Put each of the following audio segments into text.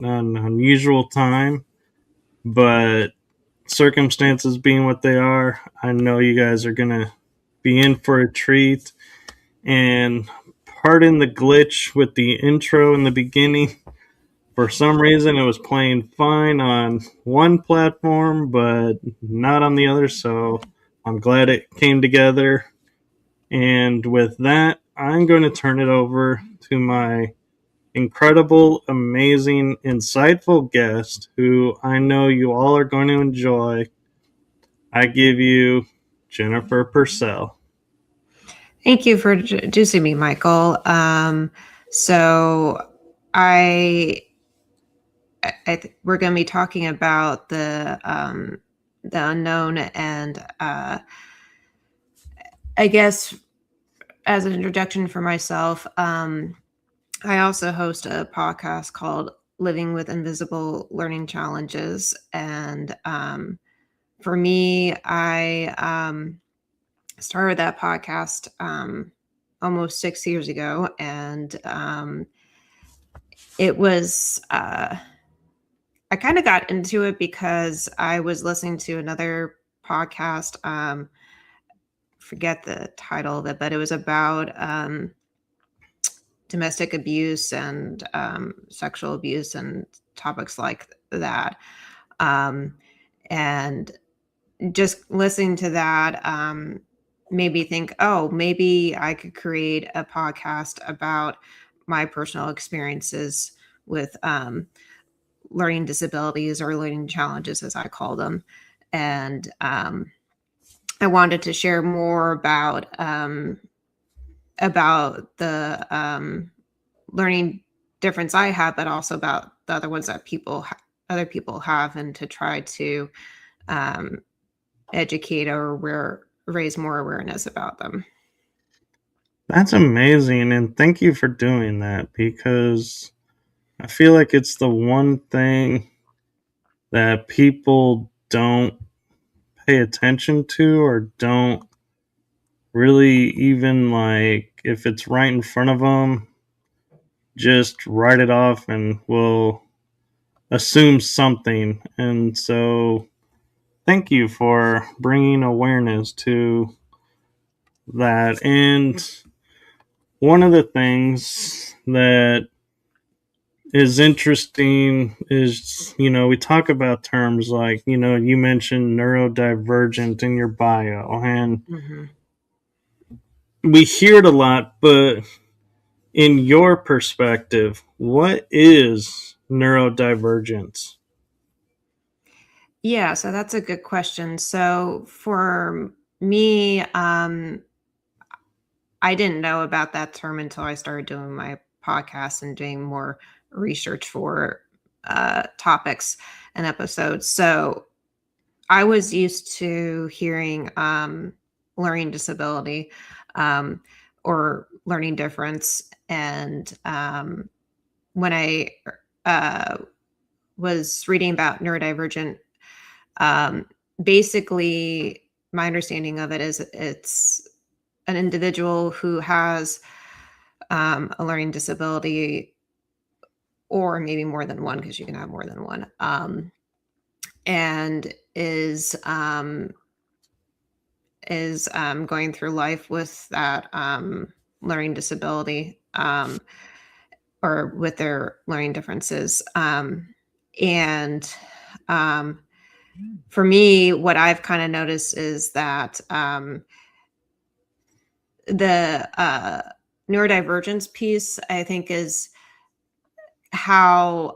an unusual time, but circumstances being what they are, I know you guys are going to be in for a treat. And pardon the glitch with the intro in the beginning. For some reason, it was playing fine on one platform, but not on the other. So I'm glad it came together. And with that, I'm going to turn it over to my incredible, amazing, insightful guest who I know you all are going to enjoy. I give you Jennifer Purcell. Thank you for introducing me, Michael. So we're going to be talking about the unknown, and I guess as an introduction for myself, I also host a podcast called Living with Invisible Learning Challenges, and for me, I started that podcast almost 6 years ago, and it was I kind of got into it because I was listening to another podcast. Forget the title of it, but it was about domestic abuse and sexual abuse and topics like that. And just listening to that made me think, oh, maybe I could create a podcast about my personal experiences with learning disabilities, or learning challenges, as I call them. And I wanted to share more about the learning difference I have, but also about the other ones that other people have, and to try to educate or raise more awareness about them. That's amazing, and thank you for doing that, because I feel like it's the one thing that people don't pay attention to, or don't really even, like, if it's right in front of them, just write it off and will assume something. And so thank you for bringing awareness to that. And one of the things that is interesting is, we talk about terms like, you mentioned neurodivergent in your bio, and we hear it a lot, but in your perspective, what is neurodivergence? Yeah, so that's a good question. So for me, I didn't know about that term until I started doing my podcast and doing more research for topics and episodes. So I was used to hearing learning disability or learning difference. And when I was reading about neurodivergent, basically my understanding of it is it's an individual who has a learning disability, or maybe more than one, because you can have more than one, and is going through life with that learning disability, or with their learning differences. And for me, what I've kind of noticed is that the neurodivergence piece, I think, is how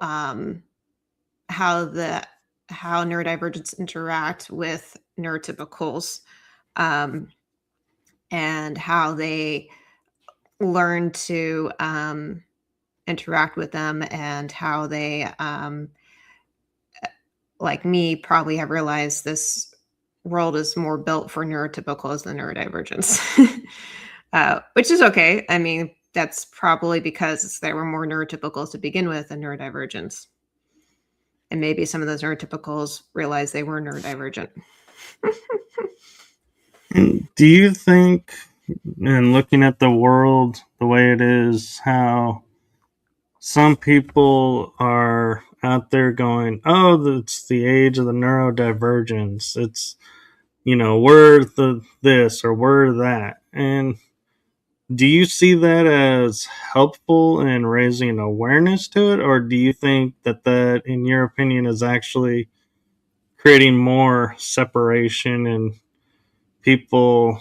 neurodivergents interact with neurotypicals, and how they learn to interact with them, and how they, like me, probably have realized this world is more built for neurotypicals than neurodivergence, which is okay. I mean, that's probably because there were more neurotypicals to begin with than neurodivergents. And maybe some of those neurotypicals realized they were neurodivergent. Do you think, and looking at the world the way it is, how some people are out there going, oh, it's the age of the neurodivergence. It's, we're the this or we're that. And do you see that as helpful in raising awareness to it? Or do you think that, in your opinion, is actually creating more separation and people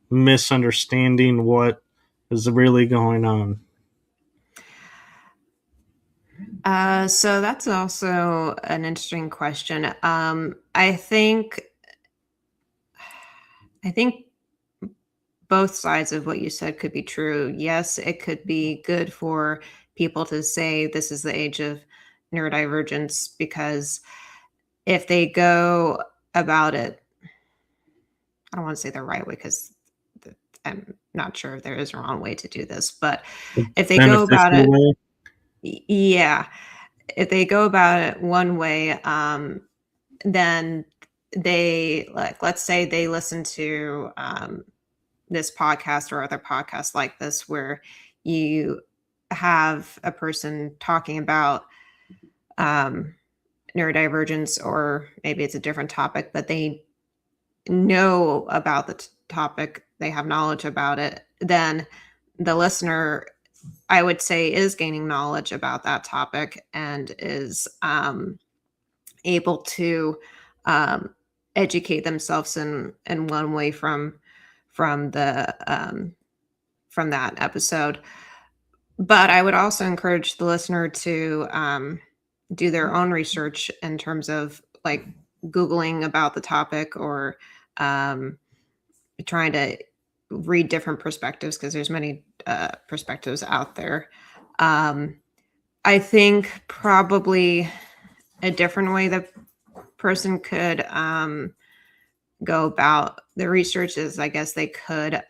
misunderstanding what is really going on? So that's also an interesting question. I think both sides of what you said could be true. Yes, it could be good for people to say this is the age of neurodivergence because if they go about it, I don't want to say the right way because I'm not sure if there is a wrong way to do this, but if they go about Beneficial it, way? yeah, if they go about it one way, then they like, let's say they listen to this podcast or other podcasts like this where you have a person talking about um, neurodivergence, or maybe it's a different topic, but they know about the topic, they have knowledge about it, then the listener, I would say, is gaining knowledge about that topic and is able to um, educate themselves in one way from the from that episode. But I would also encourage the listener to do their own research in terms of like Googling about the topic or um, trying to read different perspectives because there's many perspectives out there. Um, I think probably a different way that person could go about the research is, I guess they could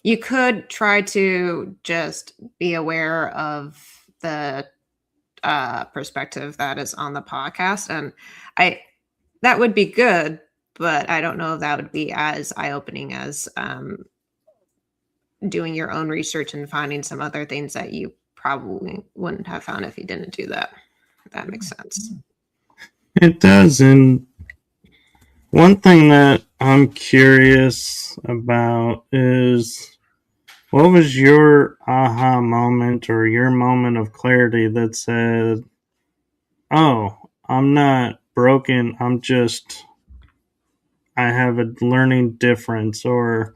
you could try to just be aware of the perspective that is on the podcast, and I that would be good, but I don't know if that would be as eye opening as doing your own research and finding some other things that you probably wouldn't have found if you didn't do that. If that makes sense. It does. And one thing that I'm curious about is, what was your aha moment or your moment of clarity that said, oh, I'm not broken, I have a learning difference or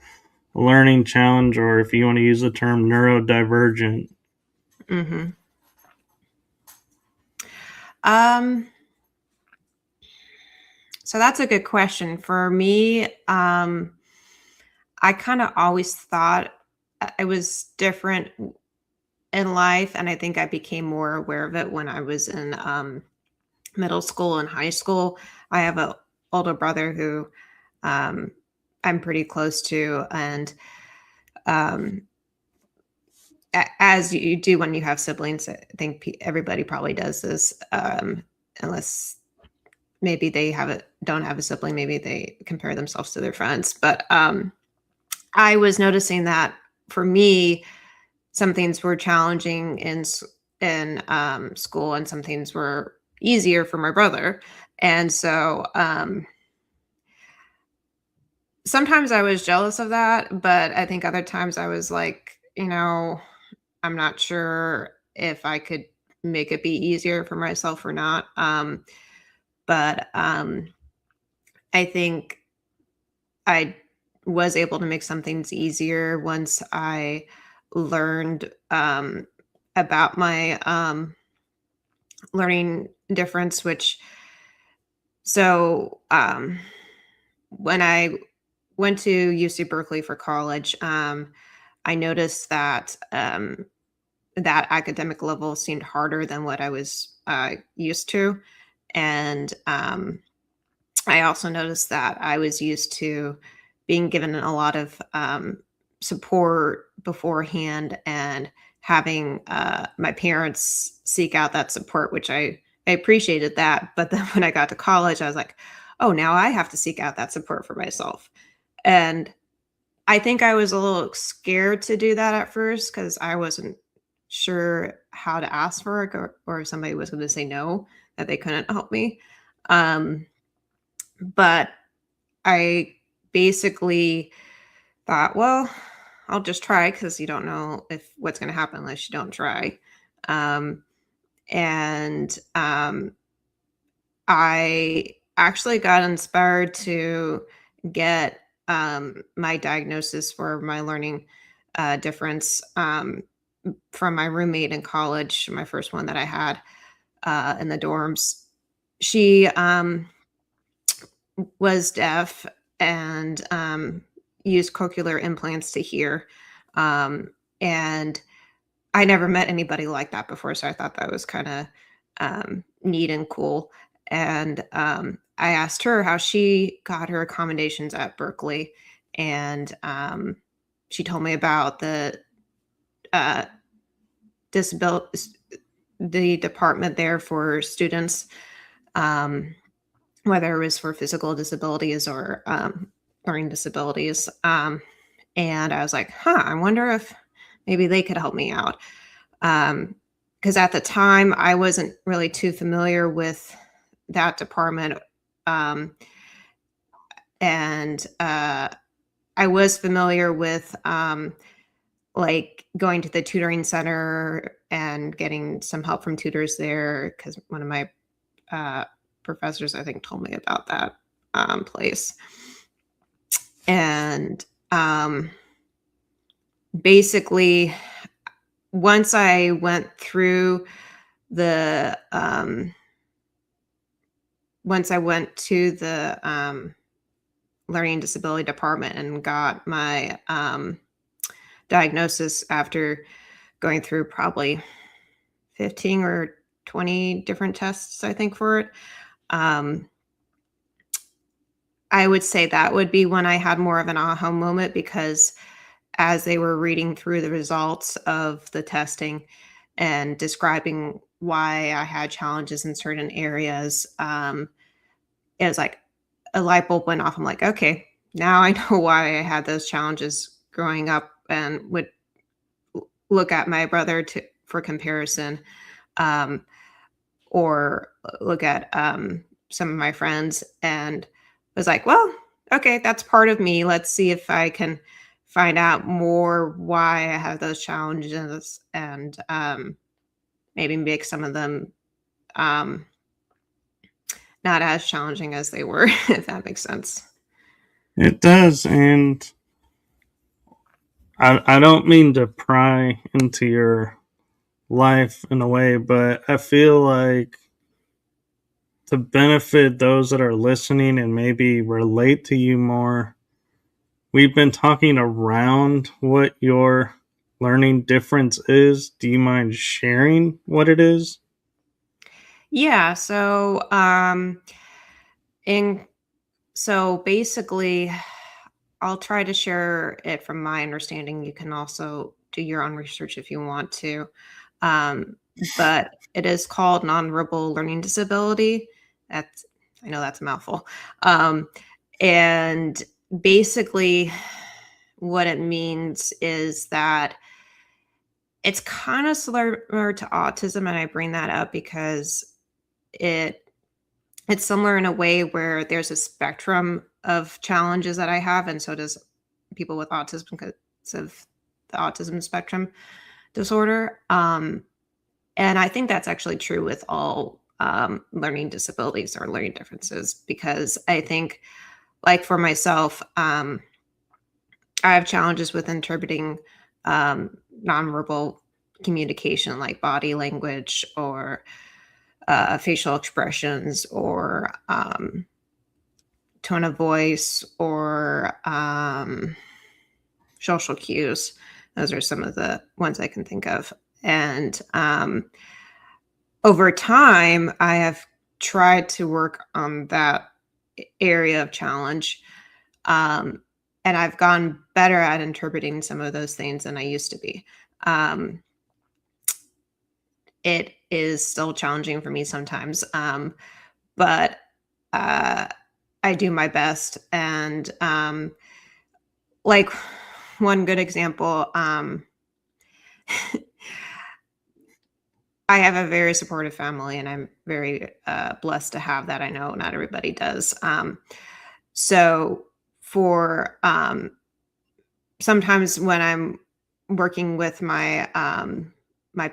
a learning challenge, or if you want to use the term neurodivergent? Hmm. Um, so that's a good question. For me, I kind of always thought I was different in life, and I think I became more aware of it when I was in middle school and high school. I have a older brother who um, I'm pretty close to, and um, as you do when you have siblings, I think everybody probably does this, unless maybe they don't have a sibling, maybe they compare themselves to their friends. But I was noticing that for me, some things were challenging in school, and some things were easier for my brother. And so sometimes I was jealous of that, but I think other times I was like, I'm not sure if I could make it be easier for myself or not. But I think I was able to make some things easier once I learned about my learning difference, which so when I went to UC Berkeley for college, I noticed that that academic level seemed harder than what I was used to. And I also noticed that I was used to being given a lot of support beforehand and having my parents seek out that support, which I appreciated that. But then when I got to college, I was like, oh, now I have to seek out that support for myself. And I think I was a little scared to do that at first because I wasn't sure how to ask for it, or if somebody was going to say no, that they couldn't help me. Um, but I basically thought, well, I'll just try because you don't know if what's going to happen unless you don't try. Um, and I actually got inspired to get my diagnosis for my learning difference from my roommate in college, my first one that I had in the dorms. She was deaf and used cochlear implants to hear. And I never met anybody like that before, so I thought that was kind of neat and cool. And I asked her how she got her accommodations at Berkeley, and she told me about uh, disability, the department there for students, um, whether it was for physical disabilities or learning disabilities. And I was like, huh, I wonder if maybe they could help me out. Because at the time, I wasn't really too familiar with that department. Um, and I was familiar with like going to the tutoring center and getting some help from tutors there because one of my uh, professors, I think, told me about that place. And basically, once I went through the once I went to the learning disability department and got my diagnosis after going through probably 15 or 20 different tests, I think, for it. Um, I would say that would be when I had more of an aha moment because as they were reading through the results of the testing and describing why I had challenges in certain areas, it was like a light bulb went off. I'm like, okay, now I know why I had those challenges growing up and would look at my brother for comparison, um, or look at some of my friends and was like, well, okay, that's part of me. Let's see if I can find out more why I have those challenges and maybe make some of them um, not as challenging as they were, if that makes sense. It does, and I don't mean to pry into your life in a way, but I feel like to benefit those that are listening and maybe relate to you more, we've been talking around what your learning difference is. Do you mind sharing what it is? Yeah. In so basically, I'll try to share it from my understanding. You can also do your own research if you want to. But it is called nonverbal learning disability. That's I know that's a mouthful. And basically, what it means is that it's kind of similar to autism, and I bring that up because it it's similar in a way where there's a spectrum of challenges that I have, and so does people with autism because of the autism spectrum disorder. And I think that's actually true with all learning disabilities or learning differences because I think, like for myself, I have challenges with interpreting nonverbal communication, like body language or facial expressions or tone of voice or social cues. Those are some of the ones I can think of. And over time, I have tried to work on that area of challenge. Um, and I've gotten better at interpreting some of those things than I used to be. Um, it is still challenging for me sometimes, but uh, I do my best. And like one good example, I have a very supportive family, and I'm very blessed to have that. I know not everybody does. So for sometimes when I'm working with my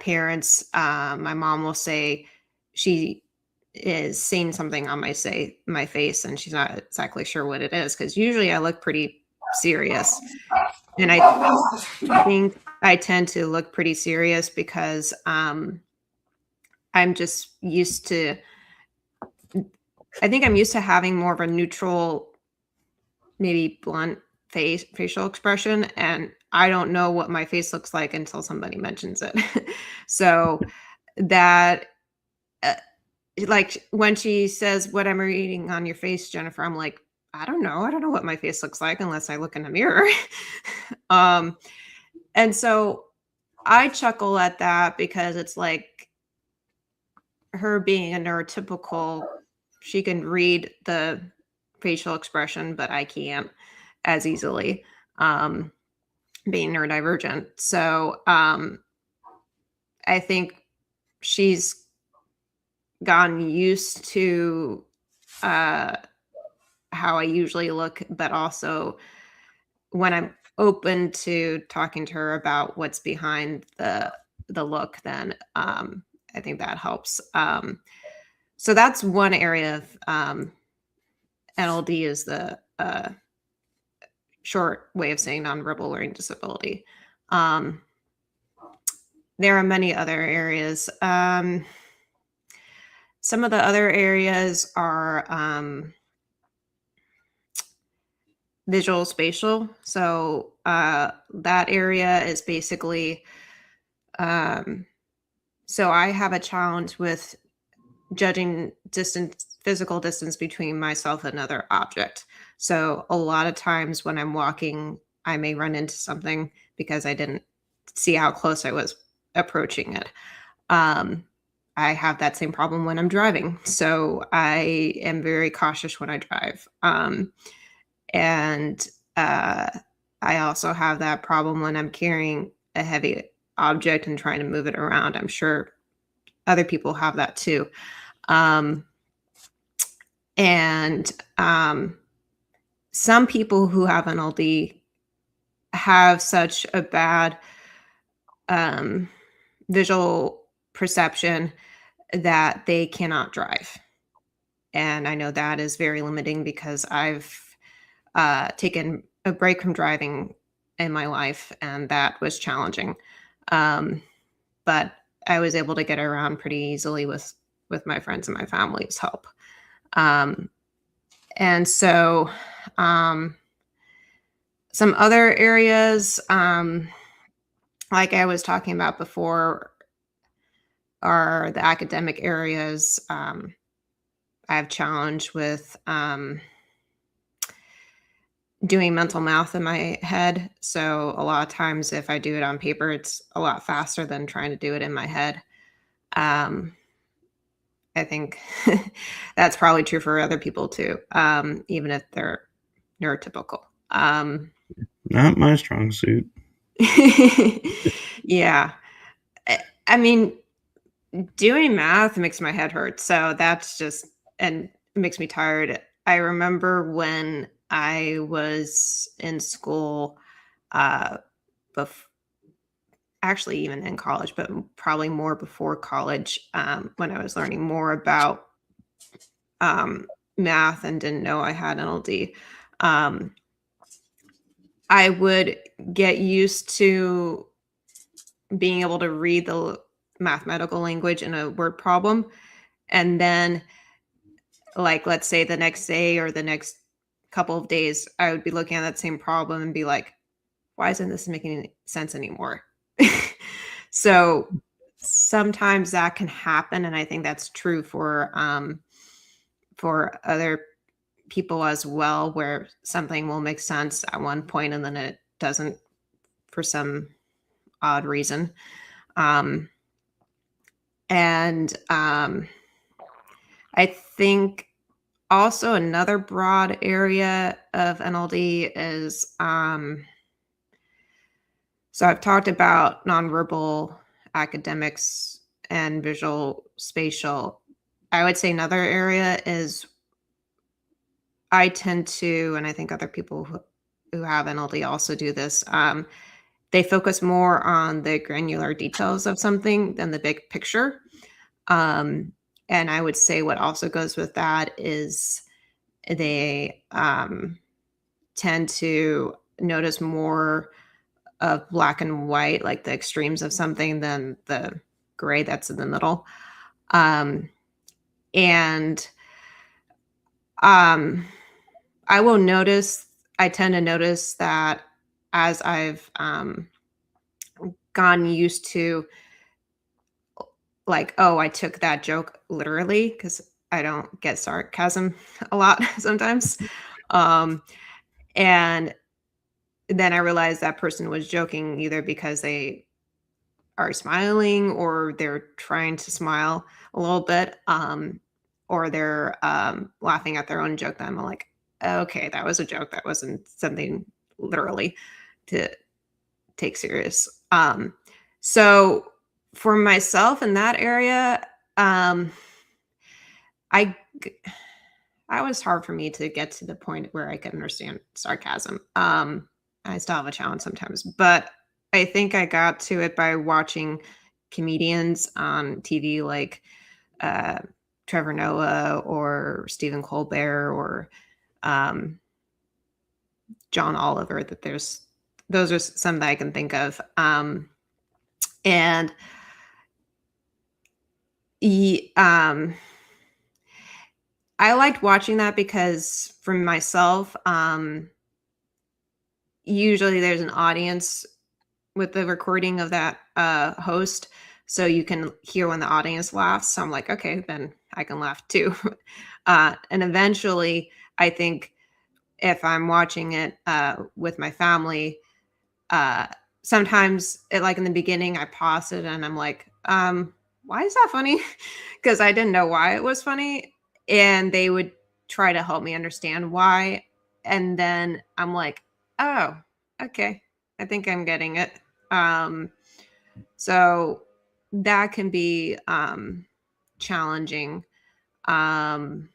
parents, my mom will say she is seeing something on my face, and she's not exactly sure what it is, because usually I look pretty serious, and I think I tend to look pretty serious because I'm just used to. I think I'm used to having more of a neutral, maybe blunt facial expression, and I don't know what my face looks like until somebody mentions it. So that uh, like when she says, "What am I reading on your face, Jennifer?" I'm like, "I don't know. I don't know what my face looks like unless I look in the mirror." um and so I chuckle at that because it's like her being a neurotypical, she can read the facial expression, but I can't as easily. Um being neurodivergent. So I think she's gotten used to uh, how I usually look, but also when I'm open to talking to her about what's behind the look, then I think that helps. So that's one area of NLD is the short way of saying nonverbal learning disability. Um, there are many other areas. Some of the other areas are visual spatial. So that area is basically, um, so I have a challenge with judging distance, physical distance between myself and another object. So a lot of times when I'm walking, I may run into something because I didn't see how close I was approaching it. Um, I have that same problem when I'm driving. So I am very cautious when I drive. And uh, I also have that problem when I'm carrying a heavy object and trying to move it around. I'm sure other people have that too. Um, and some people who have NLD have such a bad um, visual perception that they cannot drive. And I know that is very limiting because I've taken a break from driving in my life, and that was challenging. Um, but I was able to get around pretty easily with my friends and my family's help. Um, and so, um, some other areas, like I was talking about before, are the academic areas. I have challenge with doing mental math in my head. So a lot of times if I do it on paper, it's a lot faster than trying to do it in my head. Um, I think that's probably true for other people too, even if they're neurotypical. Not my strong suit. Yeah. I mean, doing math makes my head hurt. So that's just, and it makes me tired. I remember when I was in school, uh, bef- actually even in college, but probably more before college, when I was learning more about math and didn't know I had NLD. Um, I would get used to being able to read the mathematical language in a word problem. And then, like, let's say the next day or the next couple of days, I would be looking at that same problem and be like, why isn't this making any sense anymore? So sometimes that can happen. And I think that's true for other people as well, where something will make sense at one point and then it doesn't for some odd reason. Um, and I think also another broad area of NLD is so I've talked about nonverbal academics and visual spatial. I would say another area is I tend to, and I think other people who have NLD also do this. They focus more on the granular details of something than the big picture. Um, and I would say what also goes with that is they tend to notice more of black and white, like the extremes of something, than the gray that's in the middle. Um, and um, I will notice, I tend to notice that as I've gotten used to, like, oh, I took that joke literally because I don't get sarcasm a lot sometimes. Um, and then I realized that person was joking either because they are smiling or they're trying to smile a little bit, or they're laughing at their own joke. Then I'm like, okay, that was a joke. That wasn't something literally to take serious. So for myself in that area, um, I I was hard for me to get to the point where I could understand sarcasm. I still have a challenge sometimes, but I think I got to it by watching comedians on TV like uh, Trevor Noah or Stephen Colbert or um, John Oliver. That there's those are some that I can think of, and he, I liked watching that because for myself, usually there's an audience with the recording of that host, so you can hear when the audience laughs. So I'm like, okay, then I can laugh too. And eventually, I think if I'm watching it with my family, uh, sometimes like in the beginning, I pause it and I'm like, why is that funny? Because I didn't know why it was funny, and they would try to help me understand why, and then I'm like, oh, okay, I think I'm getting it. Um, so that can be challenging. Um,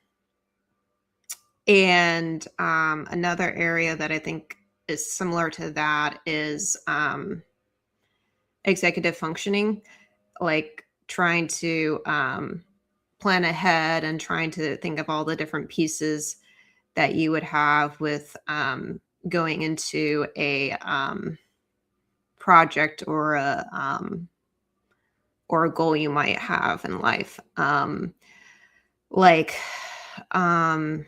and another area that I think is similar to that is executive functioning, like trying to plan ahead and trying to think of all the different pieces that you would have with going into a project or a goal you might have in life. Like um,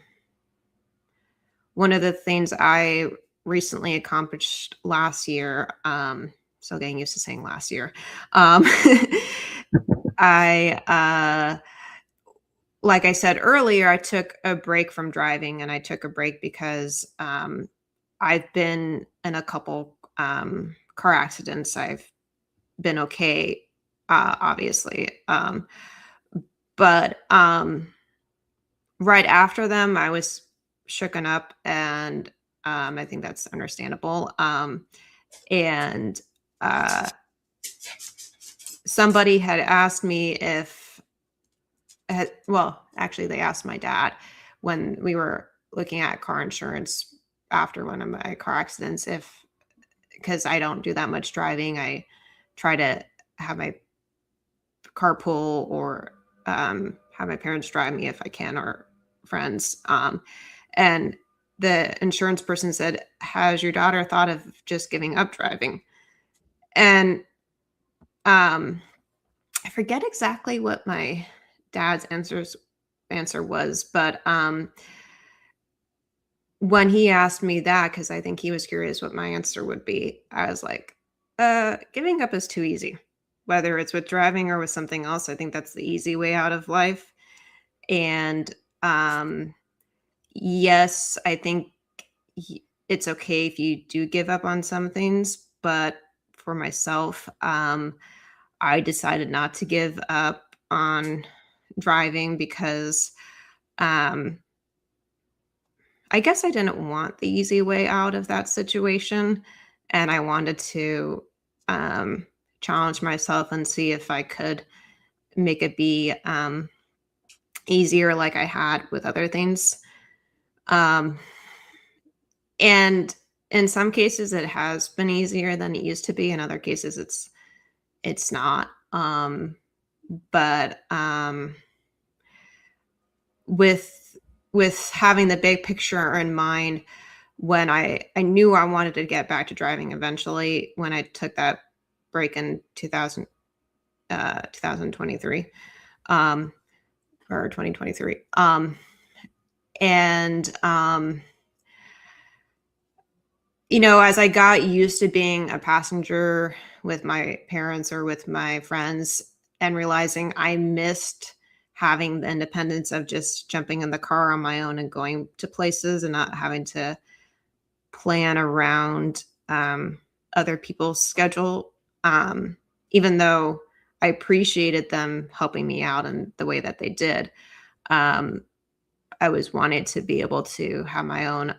one of the things I recently accomplished last year, so getting used to saying last year, I like I said earlier, I took a break from driving, and I took a break because I've been in a couple car accidents. I've been okay, obviously. But right after them, I was shooken up, and I think that's understandable. And uh, somebody had asked me if, well, actually, they asked my dad when we were looking at car insurance after one of my car accidents, if, because I don't do that much driving, I try to have my carpool or have my parents drive me if I can, or friends. And the insurance person said, "Has your daughter thought of just giving up driving?" And um, I forget exactly what my dad's answer was, but when he asked me that, because I think he was curious what my answer would be, I was like, giving up is too easy. Whether it's with driving or with something else, I think that's the easy way out of life. And um, yes, I think it's okay if you do give up on some things, but for myself, I decided not to give up on driving because um, I guess I didn't want the easy way out of that situation, and I wanted to um, challenge myself and see if I could make it be easier like I had with other things. Um, and in some cases it has been easier than it used to be. In other cases it's not. But with having the big picture in mind, when I knew I wanted to get back to driving eventually, when I took that break in 2023, or 2023. And as I got used to being a passenger with my parents or with my friends and realizing I missed having the independence of just jumping in the car on my own and going to places and not having to plan around other people's schedule. Even though I appreciated them helping me out in the way that they did, I always wanted to be able to have my own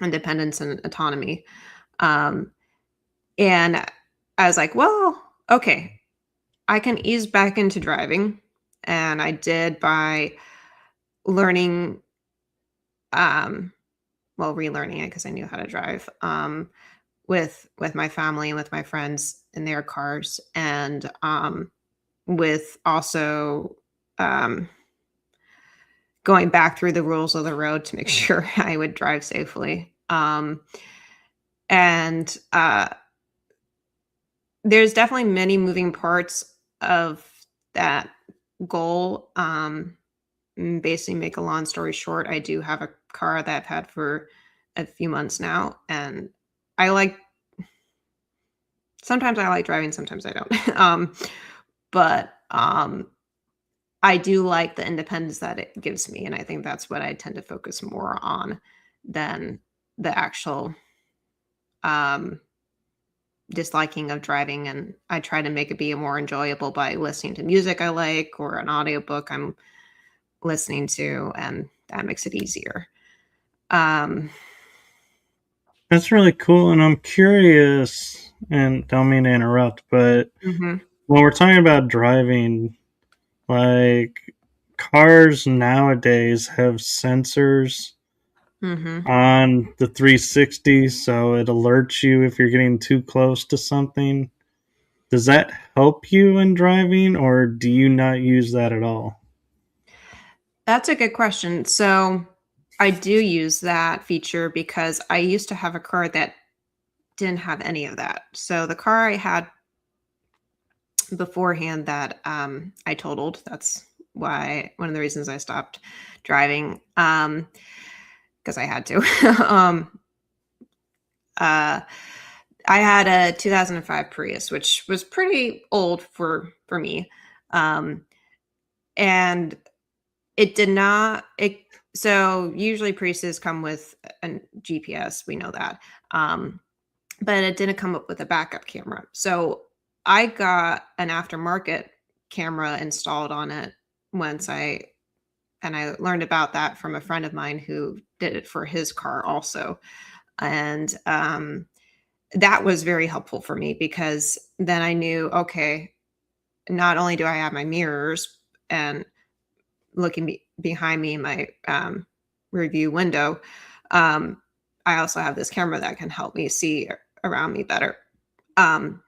independence and autonomy. Um, and I was like, well, okay, I can ease back into driving. And I did by learning, relearning it because I knew how to drive, with my family and with my friends in their cars, and with also um, going back through the rules of the road to make sure I would drive safely. And there's definitely many moving parts of that goal. Basically, make a long story short, I do have a car that I've had for a few months now, and I like. Sometimes I like driving, sometimes I don't. But I do like the independence that it gives me, and I think that's what I tend to focus more on than the actual um, disliking of driving. And I try to make it be more enjoyable by listening to music I like or an audiobook I'm listening to, and that makes it easier. Um, That's really cool, and I'm curious, and don't mean to interrupt, but mhm, when we're talking about driving, like cars nowadays have sensors mhm. on the 360, so it alerts you if you're getting too close to something. Does that help you in driving, or do you not use that at all? That's a good question. So I do use that feature because I used to have a car that didn't have any of that. So the car I had beforehand that I totaled. That's why one of the reasons I stopped driving, because I had to. um, uh, I had a 2005 Prius, which was pretty old for me, um, and it did not. So usually Priuses come with a GPS. We know that. But it didn't come up with a backup camera. So I got an aftermarket camera installed on it once I learned about that from a friend of mine who did it for his car also. And that was very helpful for me because then I knew, okay, not only do I have my mirrors and looking behind me in my review window, um, I also have this camera that can help me see around me better. Um,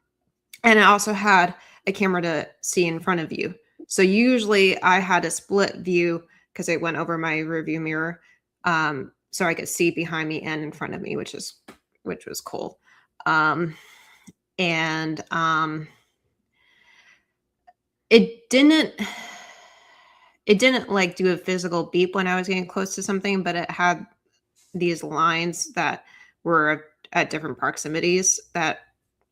and I also had a camera to see in front of you. So usually I had a split view because it went over my rearview mirror, so I could see behind me and in front of me, which was cool. Um, and it didn't like do a physical beep when I was getting close to something, but it had these lines that were at different proximities that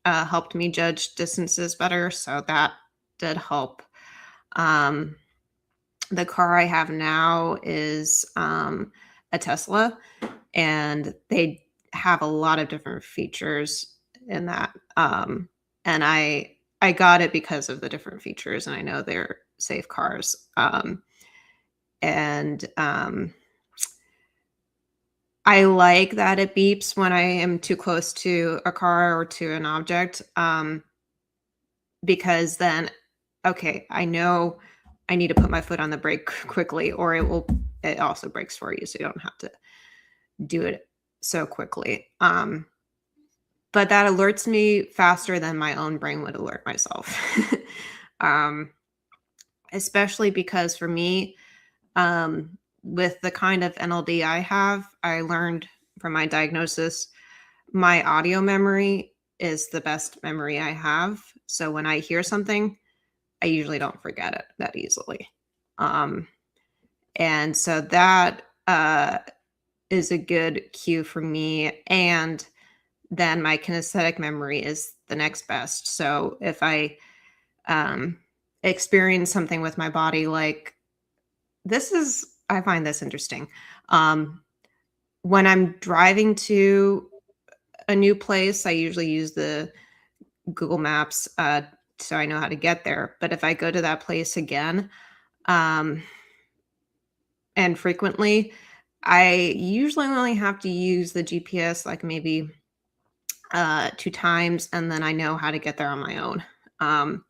helped me judge distances better. So that did help. Um, the car I have now is a Tesla, and they have a lot of different features in that. And I got it because of the different features, and I know they're safe cars. And I like that it beeps when I am too close to a car or to an object, because then okay, I know I need to put my foot on the brake quickly, or it also brakes for you, so you don't have to do it so quickly. But that alerts me faster than my own brain would alert myself. um, Especially because for me, with the kind of NLD I have, I learned from my diagnosis, my audio memory is the best memory I have. So when I hear something, I usually don't forget it that easily. Um, and so that is a good cue for me. And then my kinesthetic memory is the next best. So if I um, experience something with my body, like I find this interesting. Um, when I'm driving to a new place, I usually use the Google Maps so I know how to get there. But if I go to that place again, um, and frequently, I usually only have to use the GPS like maybe 2 times, and then I know how to get there on my own. Um,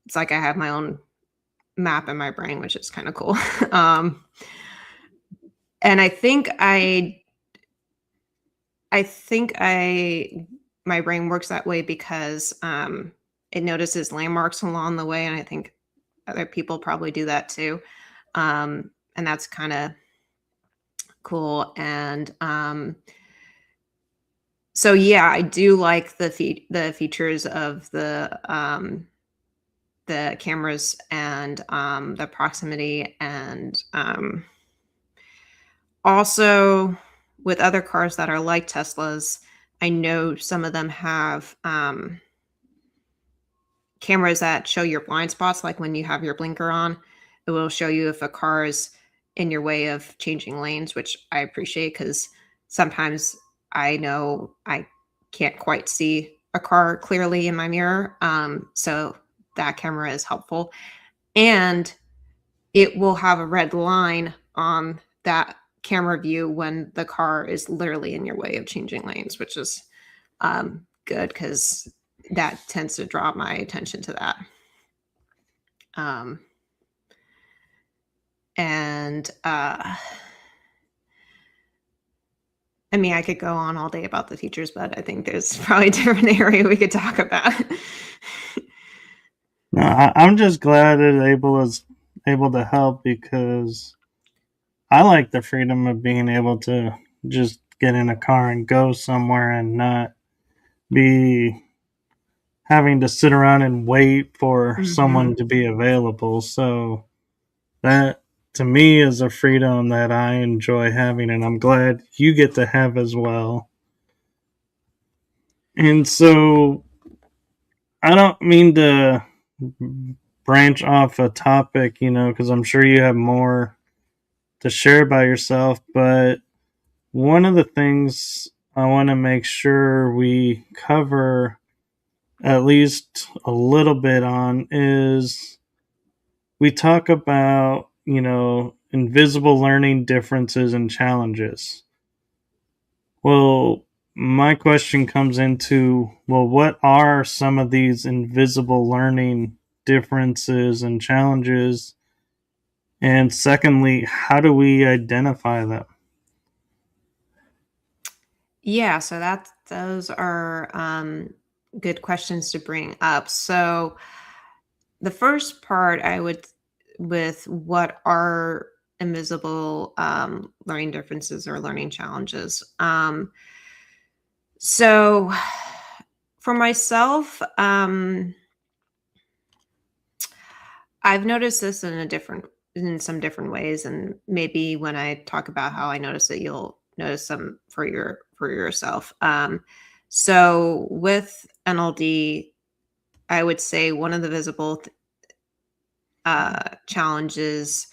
it's like I have my own map in my brain, which is kind of cool. um, and I think my brain works that way because it notices landmarks along the way, and I think other people probably do that too. And that's kind of cool. And so yeah, I do like the features of the cameras and the proximity, and also with other cars that are like Teslas, I know some of them have cameras that show your blind spots. Like when you have your blinker on, it will show you if a car is in your way of changing lanes, which I appreciate because sometimes I know I can't quite see a car clearly in my mirror. So that camera is helpful. And it will have a red line on that camera view when the car is literally in your way of changing lanes, which is good because that tends to draw my attention to that. Um, and I mean, I could go on all day about the features, but I think there's probably a different area we could talk about. No, I'm just glad it was able to help because I like the freedom of being able to just get in a car and go somewhere and not be having to sit around and wait for Mm-hmm. someone to be available. So that to me is a freedom that I enjoy having, and I'm glad you get to have as well. And so I don't mean to branch off a topic, because I'm sure you have more to share about yourself, but one of the things I want to make sure we cover at least a little bit on is we talk about, invisible learning differences and challenges. Well, my question comes into, well, what are some of these invisible learning differences and challenges? And secondly, how do we identify them? Yeah, so those are good questions to bring up. So the first part, I would with what are invisible learning differences or learning challenges. So for myself, I've noticed this in some different ways, and maybe when I talk about how I notice it, you'll notice some for yourself. So with NLD, I would say one of the visible challenges,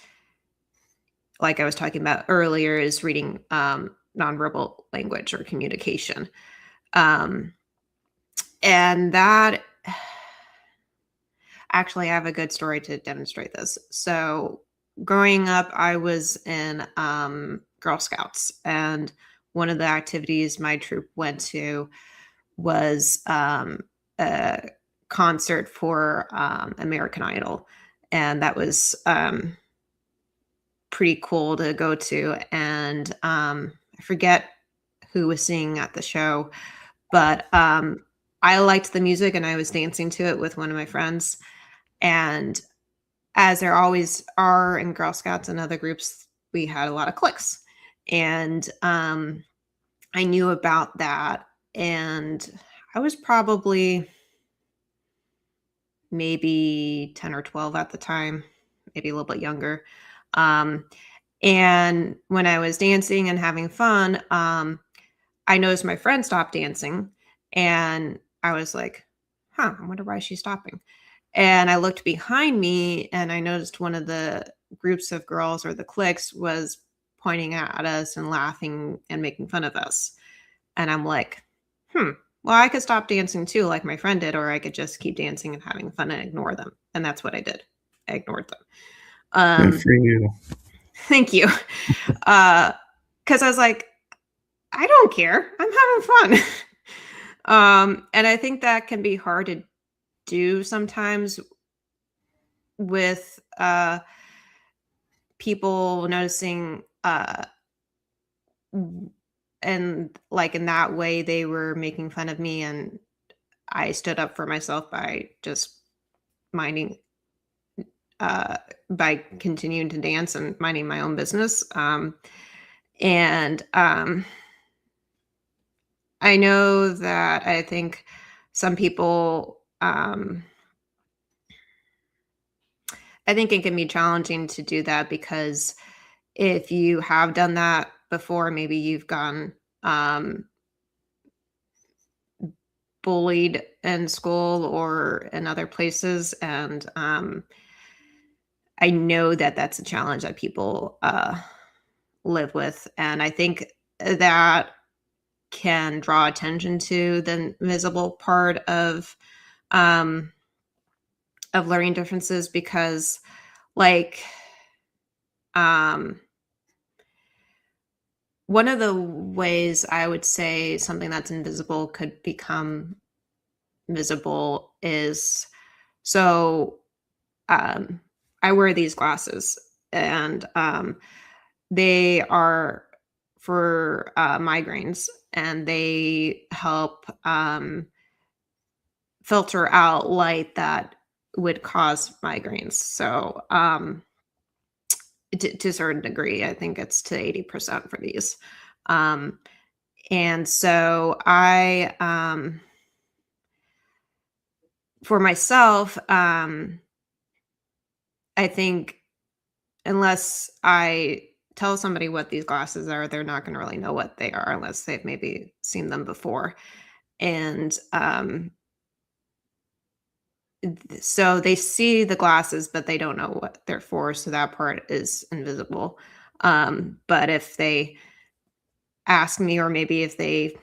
like I was talking about earlier, is reading nonverbal language or communication, um, and that actually, I have a good story to demonstrate this. So, growing up, I was in Girl Scouts, and one of the activities my troop went to was a concert for American Idol, and that was pretty cool to go to. And I forget who was singing at the show, but I liked the music and I was dancing to it with one of my friends. And as there always are in Girl Scouts and other groups, we had a lot of cliques. And I knew about that. And I was probably maybe 10 or 12 at the time, maybe a little bit younger. Um, and when I was dancing and having fun, I noticed my friend stopped dancing and I was like, huh, I wonder why she's stopping. And I looked behind me and I noticed one of the groups of girls or the cliques was pointing at us and laughing and making fun of us. And I'm like, hmm, well, I could stop dancing too, like my friend did, or I could just keep dancing and having fun and ignore them. And that's what I did. I ignored them. Good for you. Thank you. Because I was like, I don't care. I'm having fun. And I think that can be hard to do sometimes with people noticing and like in that way they were making fun of me, and I stood up for myself by just minding by continuing to dance and minding my own business. And I know that I think some people, I think it can be challenging to do that because if you have done that before, maybe you've gone bullied in school or in other places. And I know that that's a challenge that people live with. And I think that can draw attention to the invisible part of learning differences because like one of the ways I would say something that's invisible could become visible is so I wear these glasses and they are for migraines and they help filter out light that would cause migraines. So to a certain degree, I think it's to 80% for these. And so for myself, I think unless I tell somebody what these glasses are, they're not going to really know what they are unless they've maybe seen them before. And so they see the glasses, but they don't know what they're for. So that part is invisible. But if they ask me, or maybe if they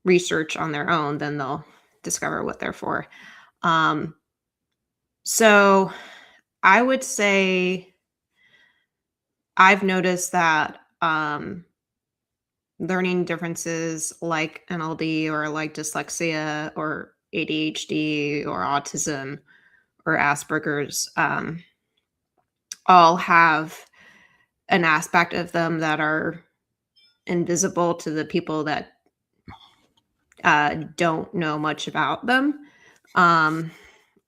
research on their own, then they'll discover what they're for. So I would say I've noticed that learning differences like NLD or like dyslexia or ADHD or autism or Asperger's all have an aspect of them that are invisible to the people that don't know much about them,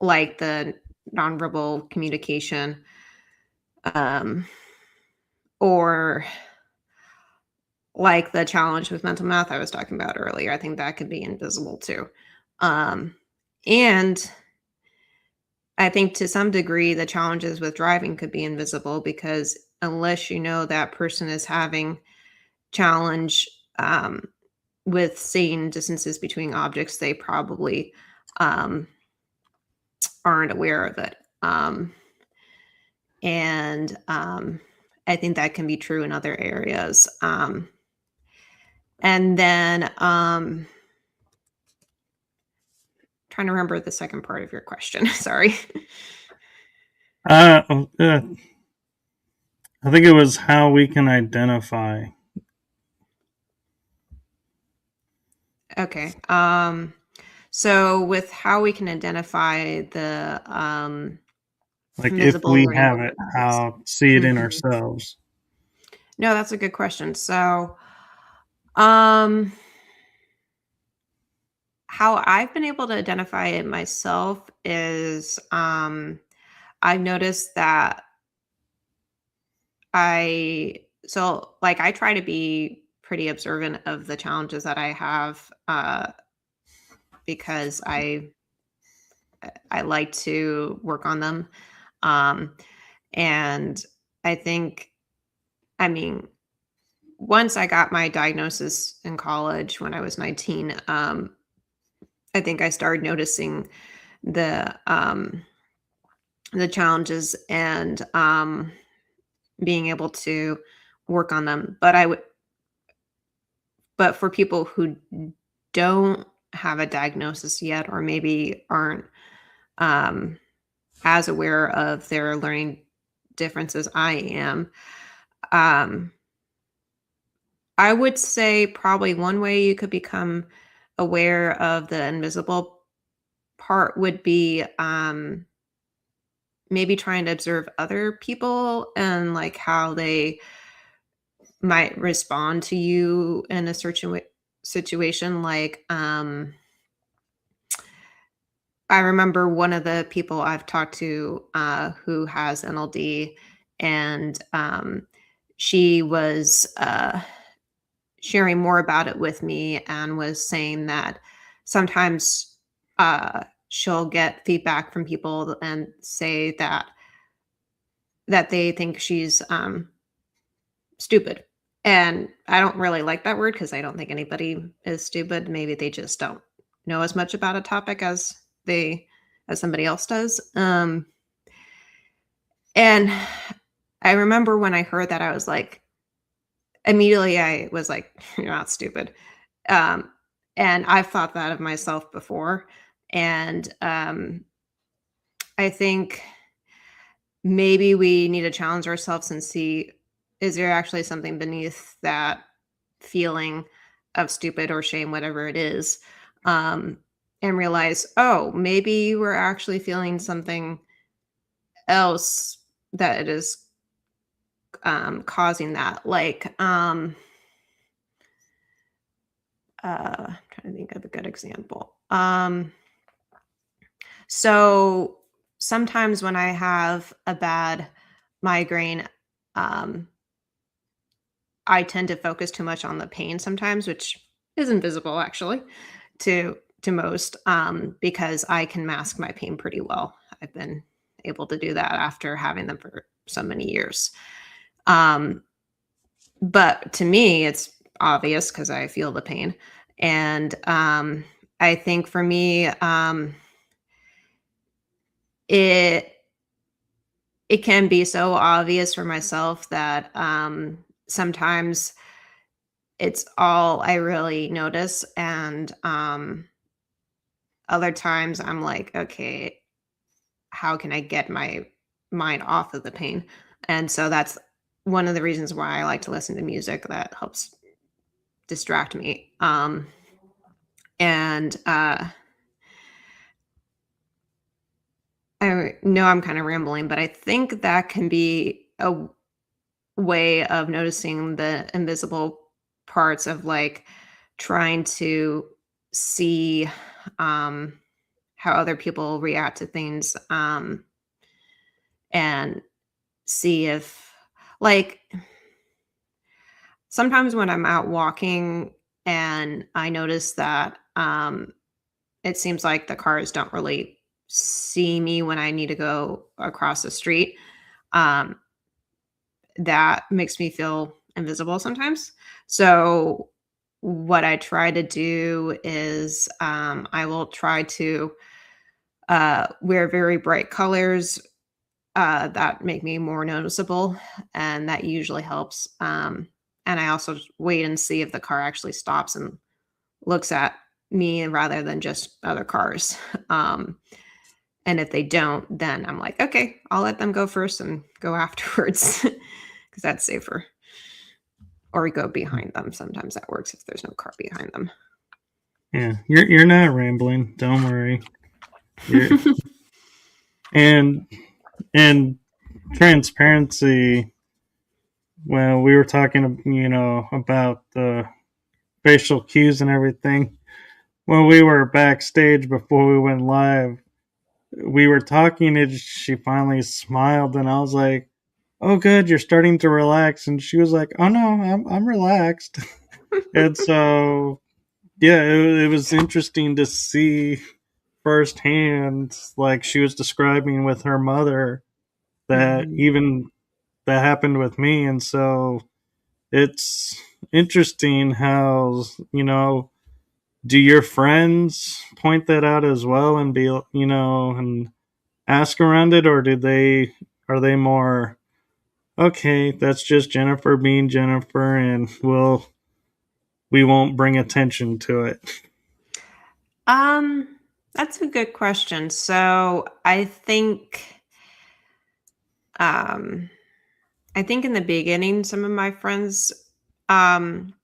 like the nonverbal communication, or like the challenge with mental math I was talking about earlier. I think that could be invisible too. And I think to some degree, the challenges with driving could be invisible because unless you know that person is having challenge with seeing distances between objects, they probably aren't aware of it. And I think that can be true in other areas. And then trying to remember the second part of your question. Sorry. I think it was how we can identify. Okay. So with how we can identify the Like if invisible we learning have it, habits. how see it in Mhm. ourselves. No, that's a good question. So, um, how I've been able to identify it myself is I've noticed that I try to be pretty observant of the challenges that I have because I like to work on them. Um, and I think, I mean, once I got my diagnosis in college when I was 19, I think I started noticing the um, the challenges and being able to work on them. But for people who don't have a diagnosis yet, or maybe aren't um, as aware of their learning differences I am, um, I would say probably one way you could become aware of the invisible part would be maybe trying to observe other people and like how they might respond to you in a certain situation. Like, I remember one of the people I've talked to who has NLD, and she was sharing more about it with me and was saying that sometimes she'll get feedback from people and say that they think she's stupid. And I don't really like that word because I don't think anybody is stupid. Maybe they just don't know as much about a topic they as somebody else does. And I remember when I heard that, I was like, immediately I was like, "You're not stupid." Um, and I've thought that of myself before. And I think maybe we need to challenge ourselves and see, is there actually something beneath that feeling of stupid or shame, whatever it is, um, and realize, oh, maybe we're actually feeling something else that is causing that. Like, I'm trying to think of a good example. So sometimes when I have a bad migraine, um, I tend to focus too much on the pain sometimes, which is invisible actually to most, because I can mask my pain pretty well. I've been able to do that after having them for so many years. Um, but to me, it's obvious because I feel the pain, and I think for me, it it can be so obvious for myself that sometimes it's all I really notice, and other times I'm like, okay, how can I get my mind off of the pain? And so that's one of the reasons why I like to listen to music that helps distract me. And I know I'm kind of rambling, but I think that can be a way of noticing the invisible parts of like trying to see um, how other people react to things, and see if, like, sometimes when I'm out walking and I notice that it seems like the cars don't really see me when I need to go across the street. Um, that makes me feel invisible sometimes. So, what I try to do is I will try to wear very bright colors that make me more noticeable, and that usually helps. And I also wait and see if the car actually stops and looks at me rather than just other cars. Um, and if they don't, then I'm like, okay, I'll let them go first and go afterwards because that's safer. Or we go behind them. Sometimes that works if there's no car behind them. Yeah, you're not rambling. Don't worry. You're and and transparency. When we were talking, about the facial cues and everything, when we were backstage before we went live, we were talking and she finally smiled and I was like, "Oh good, you're starting to relax." And she was like, "Oh no, I'm relaxed." And so yeah, it was interesting to see firsthand, like she was describing with her mother, that Mhm. even that happened with me. And so it's interesting how, do your friends point that out as well and be, and ask around it, or are they more, okay, that's just Jennifer being Jennifer, and we won't bring attention to it? Um, that's a good question. So um I think in the beginning some of my friends um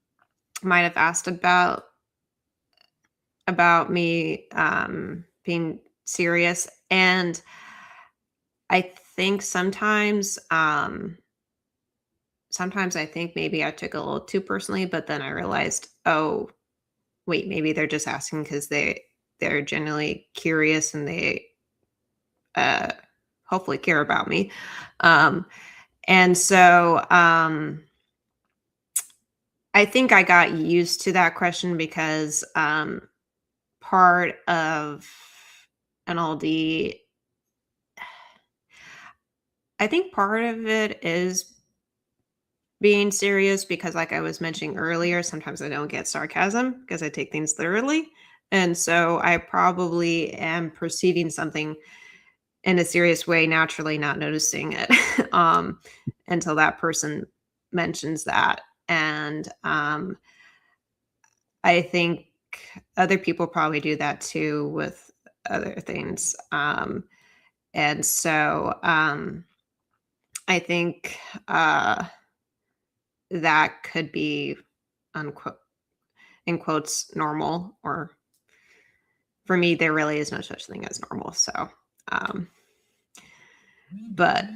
might have asked about me being serious, and I think sometimes I think maybe I took it a little too personally, but then I realized, oh, wait, maybe they're just asking because they're genuinely curious and they uh hopefully care about me. Um and so I think I got used to that question because part of NLD, I think part of it is being serious because, like I was mentioning earlier, sometimes I don't get sarcasm because I take things literally. And so I probably am perceiving something in a serious way, naturally not noticing it until that person mentions that. And I think other people probably do that too with other things. And so I think that could be unquote in quotes normal, or for me there really is no such thing as normal. So um but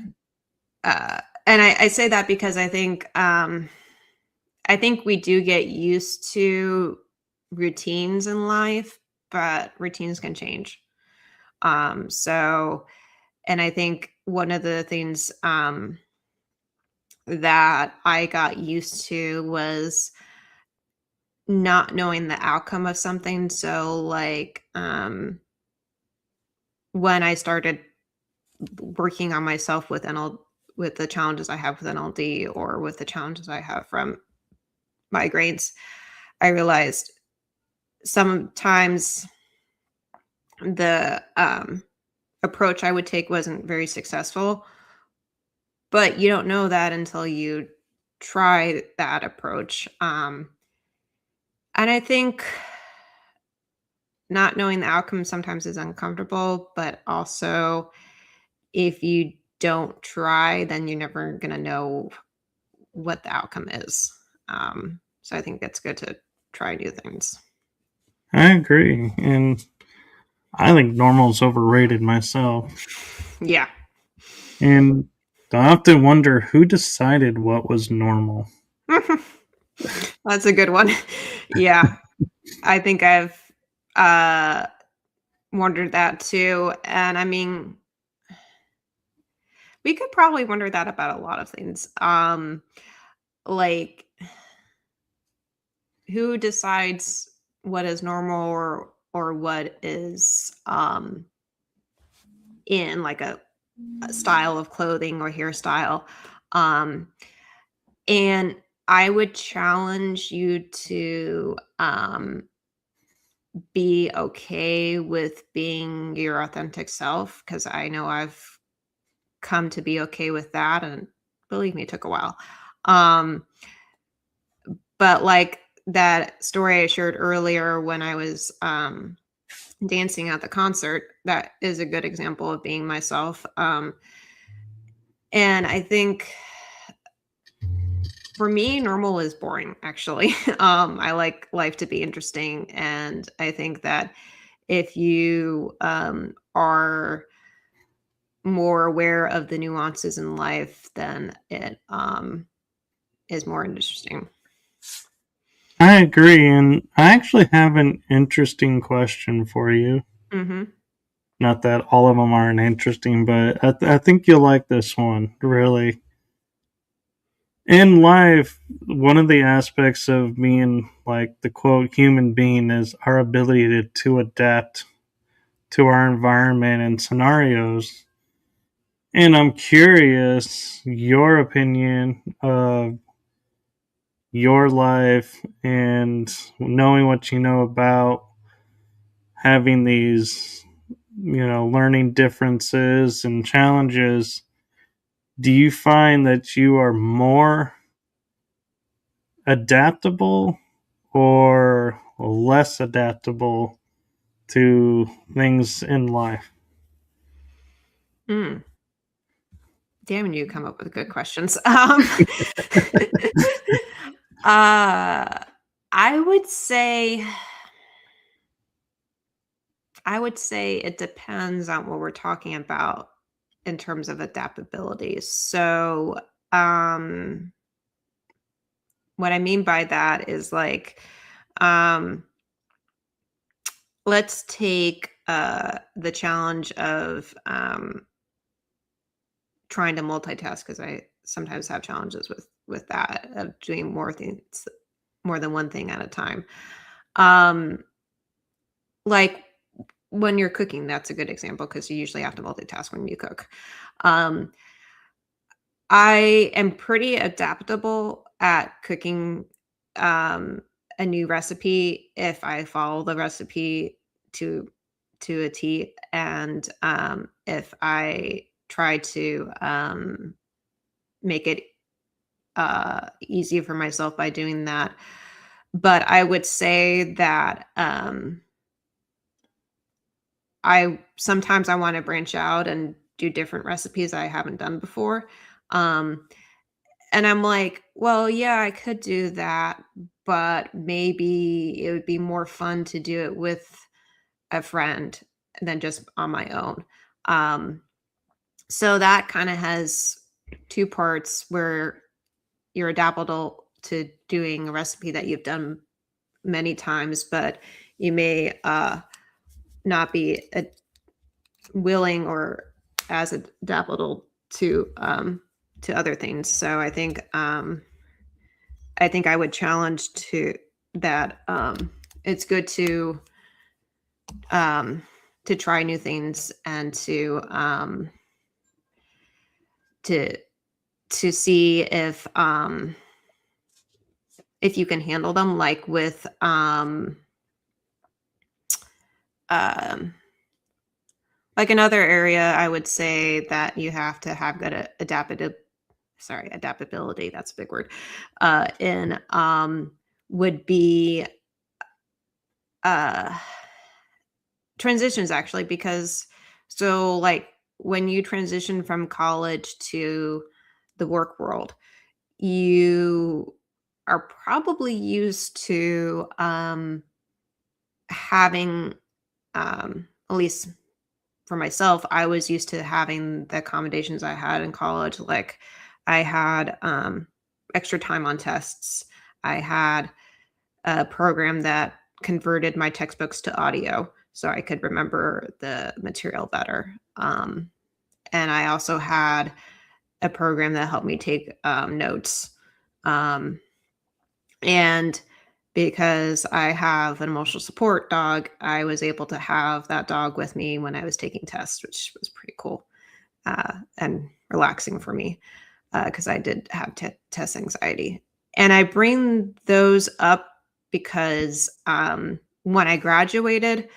and I say that because I think we do get used to routines in life, but routines can change. So and I think one of the things that I got used to was not knowing the outcome of something. So like when I started working on myself with with the challenges I have with NLD or with the challenges I have from migraines, I realized sometimes the approach I would take wasn't very successful, but you don't know that until you try that approach. And I think not knowing the outcome sometimes is uncomfortable, but also if you don't try, then you're never going to know what the outcome is. So I think it's good to try new things. I agree. And I think normal's overrated myself. Yeah. And I often wonder who decided what was normal. That's a good one. Yeah. I think I've uh wondered that too. And I mean, we could probably wonder that about a lot of things. Like who decides what is normal or what is in like a style of clothing or hairstyle. Um and I would challenge you to be okay with being your authentic self, because I know I've come to be okay with that, and believe me, it took a while. Um, but like that story I shared earlier when I was dancing at the concert, that is a good example of being myself. And I think For me, normal is boring, actually. I like life to be interesting, and I think that if you are more aware of the nuances in life, then it is more interesting. I agree, and I actually have an interesting question for you. Mm-hmm. Not that all of them aren't interesting, but I think you'll like this one, really. In life, one of the aspects of being like the quote human being is our ability to adapt to our environment and scenarios. And I'm curious your opinion of your life and knowing what you know about having these, learning differences and challenges. Do you find that you are more adaptable or less adaptable to things in life? Mm. Damn, you come up with good questions. uh, I would say, it depends on what we're talking about in terms of adaptability. So, um, what I mean by that is like, um, let's take the challenge of trying to multitask, because I sometimes have challenges with that, of doing more things, more than one thing at a time. Um, like when you're cooking, that's a good example because you usually have to multitask when you cook. Um, I am pretty adaptable at cooking um, a new recipe if I follow the recipe to a T, and if I try to make it easy for myself by doing that. But I would say that I sometimes I want to branch out and do different recipes I haven't done before. Um, and I'm like, well, yeah, I could do that, but maybe it would be more fun to do it with a friend than just on my own. Um, so that kind of has two parts where you're adaptable to doing a recipe that you've done many times, but you may not be willing or as adaptable to other things. So I think I would challenge to that. It's good um, to try new things and to to see if you can handle them, like with um, like another area, I would say that you have to have good adaptability. That's a big word. In would be uh transitions, actually, because so like when you transition from college to the work world, you are probably used to having at least for myself, I was used to having the accommodations I had in college. Like I had extra time on tests. I had a program that converted my textbooks to audio so I could remember the material better. And I also had a program that helped me take notes. Um, and because I have an emotional support dog, I was able to have that dog with me when I was taking tests, which was pretty cool and relaxing for me because I did have test anxiety. And I bring those up because when I graduated,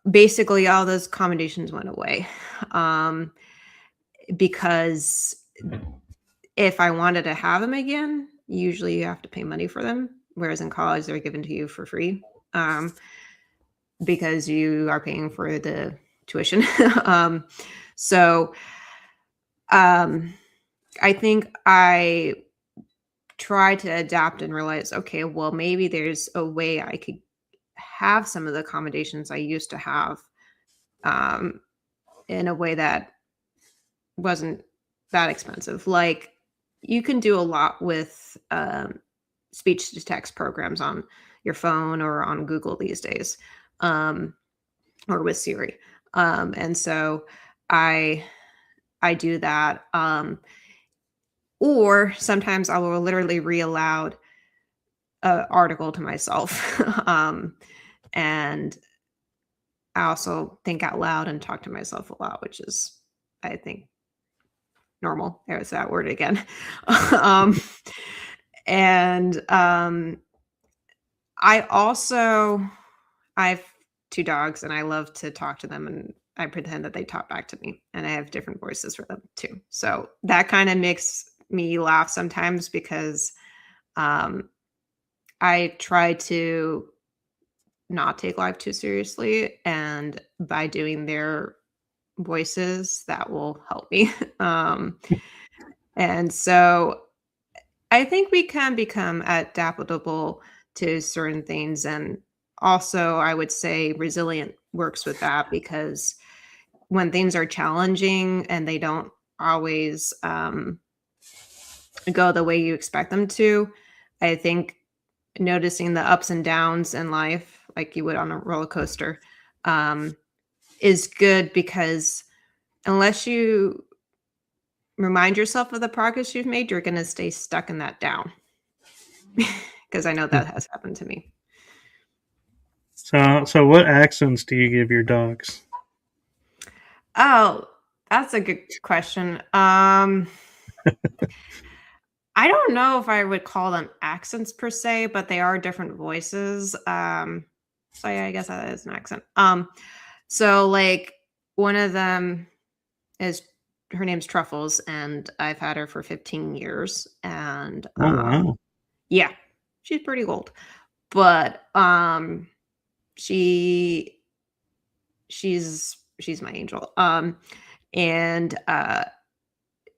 basically all those accommodations went away um, because if I wanted to have them again, usually you have to pay money for them, whereas in college they're given to you for free because you are paying for the tuition. So um, I think I try to adapt and realize, okay, well, maybe there's a way I could have some of the accommodations I used to have, um, in a way that wasn't that expensive. Like, you can do a lot with speech to text programs on your phone or on Google these days, um, or with Siri. And so I I do that. Or sometimes I will literally read aloud an article to myself. And I also think out loud and talk to myself a lot, which is, I think, normal. There's that word again. um, and I also I have 2 dogs, and I love to talk to them, and I pretend that they talk back to me, and I have different voices for them too. So that kinda makes me laugh sometimes because, um, I try to not take life too seriously, and by doing their voices, that will help me. Um, and so I think we can become adaptable to certain things. And also, I would say resilient works with that because when things are challenging and they don't always go the way you expect them to, I think noticing the ups and downs in life, like you would on a roller coaster, um, is good because unless you remind yourself of the progress you've made, you're going to stay stuck in that down. Because I know that has happened to me. So what accents do you give your dogs? Oh, that's a good question. I don't know if I would call them accents per se, but they are different voices. So yeah, I guess that is an accent. So like one of them is her name's Truffles, and I've had her for 15 years. And Oh wow. yeah, she's pretty old. But she she's my angel. And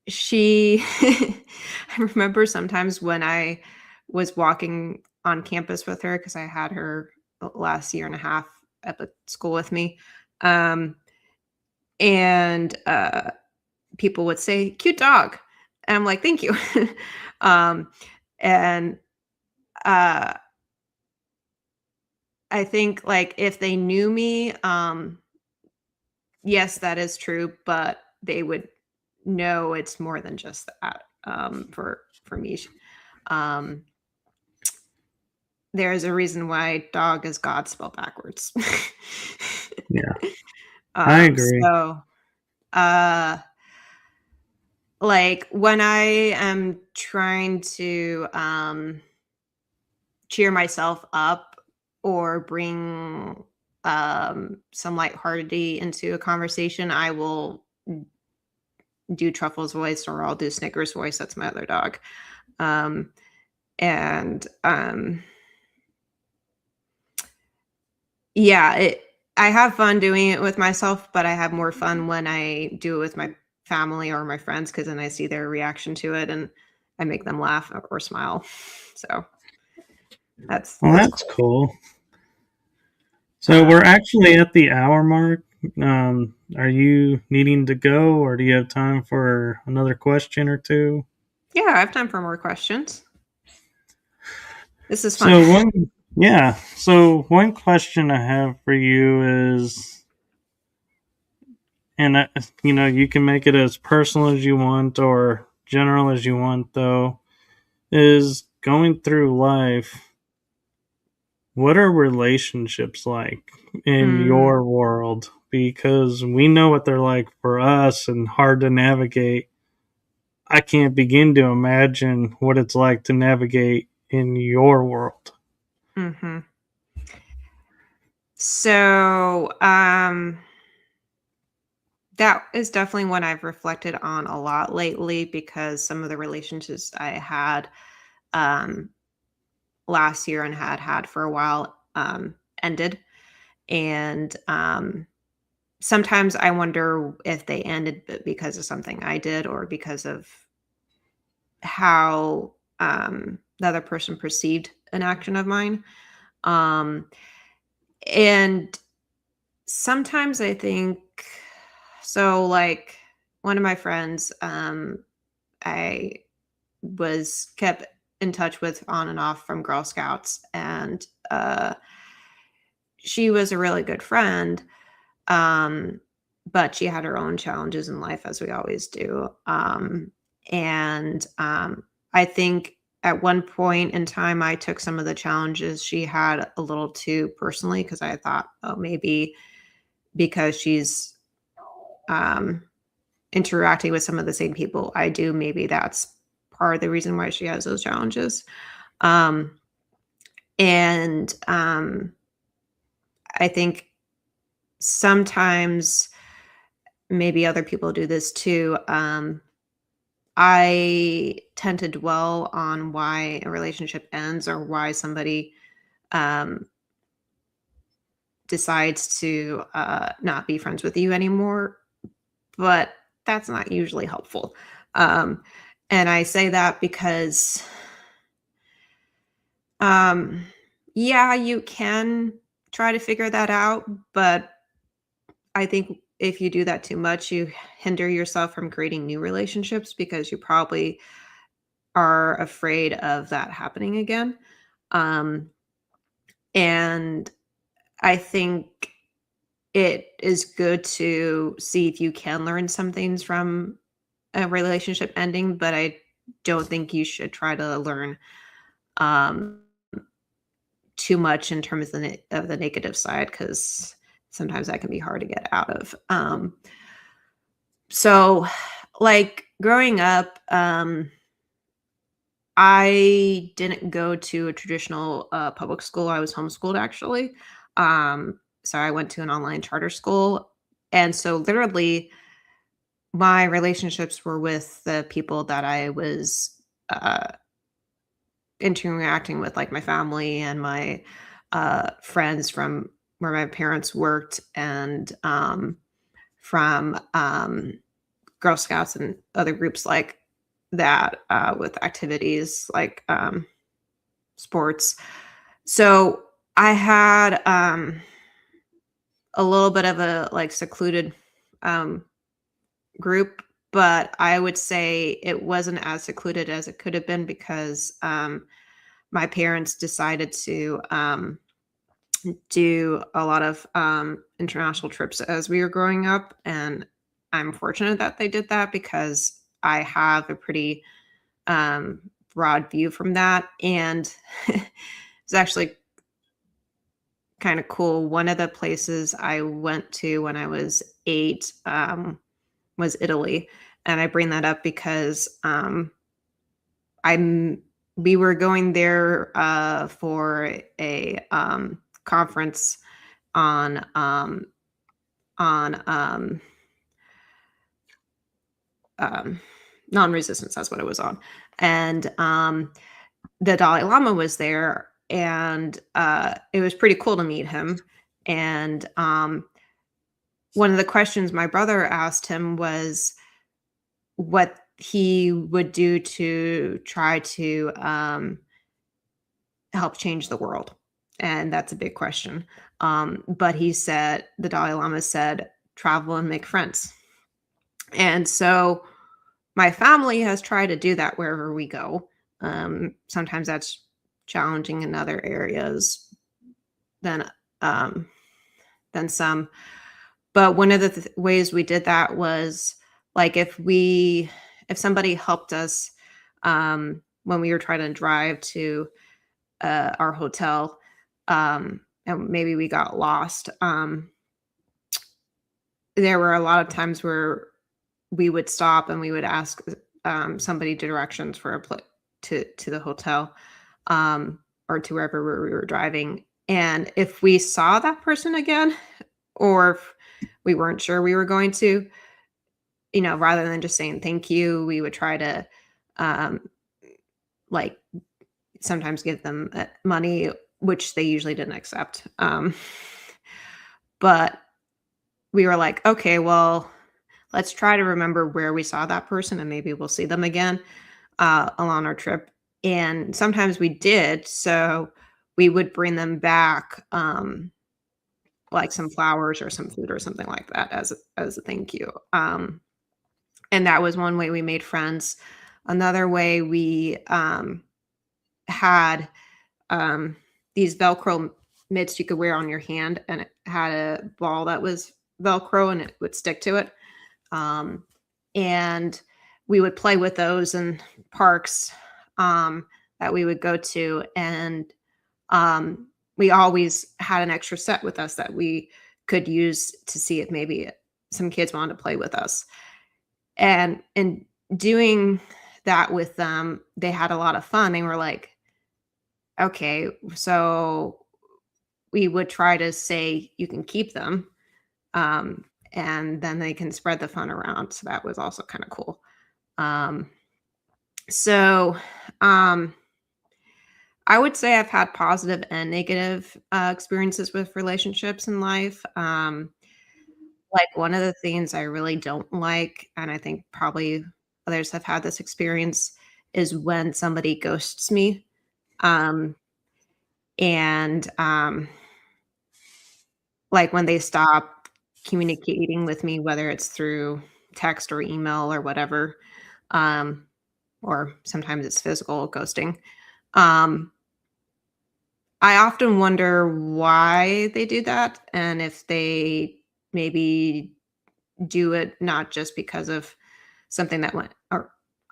she I remember sometimes when I was walking on campus with her because I had her last year and a half at the school with me. Um, and people would say, cute dog. And I'm like, thank you. um, and uh, I think like if they knew me, yes, that is true, but they would know it's more than just that, for me. Um, there's a reason why dog is God spelled backwards. Yeah, I agree. So, uh, like when I am trying to cheer myself up or bring some lightheartedly into a conversation, I will do Truffle's voice or I'll do Snickers' voice. That's my other dog. Um, and yeah, I have fun doing it with myself, but I have more fun when I do it with my family or my friends because then I see their reaction to it and I make them laugh or smile. So Well, that's that's cool. cool. So Uh, we're actually at the hour mark. Are you needing to go, or do you have time for another question or two? yeah, I have time for more questions. This is fun. So yeah. So one question I have for you is, and you can make it as personal as you want or general as you want, though, is going through life. What are relationships like in Mm, your world? Because we know what they're like for us and hard to navigate. I can't begin to imagine what it's like to navigate in your world. mhm. So, that is definitely one I've reflected on a lot lately because some of the relationships I had um, last year and had for a while ended. And sometimes I wonder if they ended because of something I did or because of how. the other person perceived an action of mine. Um, and sometimes I think so, like, one of my friends, I was kept in touch with on and off from Girl Scouts, and she was a really good friend. Um, but she had her own challenges in life, as we always do. And I think at one point in time, I took some of the challenges she had a little too personally, because I thought, oh, maybe because she's um, interacting with some of the same people I do, maybe that's part of the reason why she has those challenges. Um, and I think sometimes maybe other people do this too. I tend to dwell on why a relationship ends or why somebody um, decides to not be friends with you anymore, but that's not usually helpful. Um, and I say that because, um, yeah, you can try to figure that out, but I think if you do that too much, you hinder yourself from creating new relationships because you probably are afraid of that happening again. Um, and I think it is good to see if you can learn some things from a relationship ending, but I don't think you should try to learn um, too much in terms of the negative side, because sometimes that can be hard to get out of. So, like growing up, I didn't go to a traditional, public school. I was homeschooled actually. So I went to an online charter school, and so literally my relationships were with the people that I was, uh, interacting with, like my family and my, friends from where my parents worked, and, from, Girl Scouts and other groups like that, with activities like, sports. So I had a little bit of a like secluded um, group, but I would say it wasn't as secluded as it could have been because my parents decided to do a lot of international trips as we were growing up. And I'm fortunate that they did that because I have a pretty um, broad view from that. And it's actually kind of cool. One of the places I went to when I was 8 was Italy, and I bring that up because I'm we were going there for a conference on on um, non-resistance. That's what it was on, and the Dalai Lama was there, and it was pretty cool to meet him. And one of the questions my brother asked him was what he would do to try to help change the world. And that's a big question. But he said, the Dalai Lama said, travel and make friends. And so my family has tried to do that wherever we go. Sometimes that's challenging in other areas than um, than some. But one of the ways we did that was like if somebody helped us when we were trying to drive to our hotel, and maybe we got lost. There were a lot of times where we would stop and we would ask somebody directions for to the hotel, or to wherever we were driving. And if we saw that person again, or if we weren't sure we were going to, rather than just saying thank you, we would try to um, like sometimes give them money, which they usually didn't accept. But we were like, okay, well, let's try to remember where we saw that person and maybe we'll see them again along our trip. and sometimes we did, so we would bring them back, like some flowers or some food or something like that as a thank you. And that was one way we made friends. Another way we had um, these Velcro mitts you could wear on your hand, and it had a ball that was Velcro and it would stick to it. Um, and we would play with those in parks that we would go to. And we always had an extra set with us that we could use to see if maybe some kids wanted to play with us. And in doing that with them, they had a lot of fun. They were like, okay, so we would try to say you can keep them, and then they can spread the fun around. So that was also kind of cool. Um, so um, I would say I've had positive and negative experiences with relationships in life. Like one of the things I really don't like, and I think probably others have had this experience, is when somebody ghosts me. Um, and like when they stop communicating with me, whether it's through text or email or whatever, um, or sometimes it's physical ghosting. Um, I often wonder why they do that and if they maybe do it not just because of something that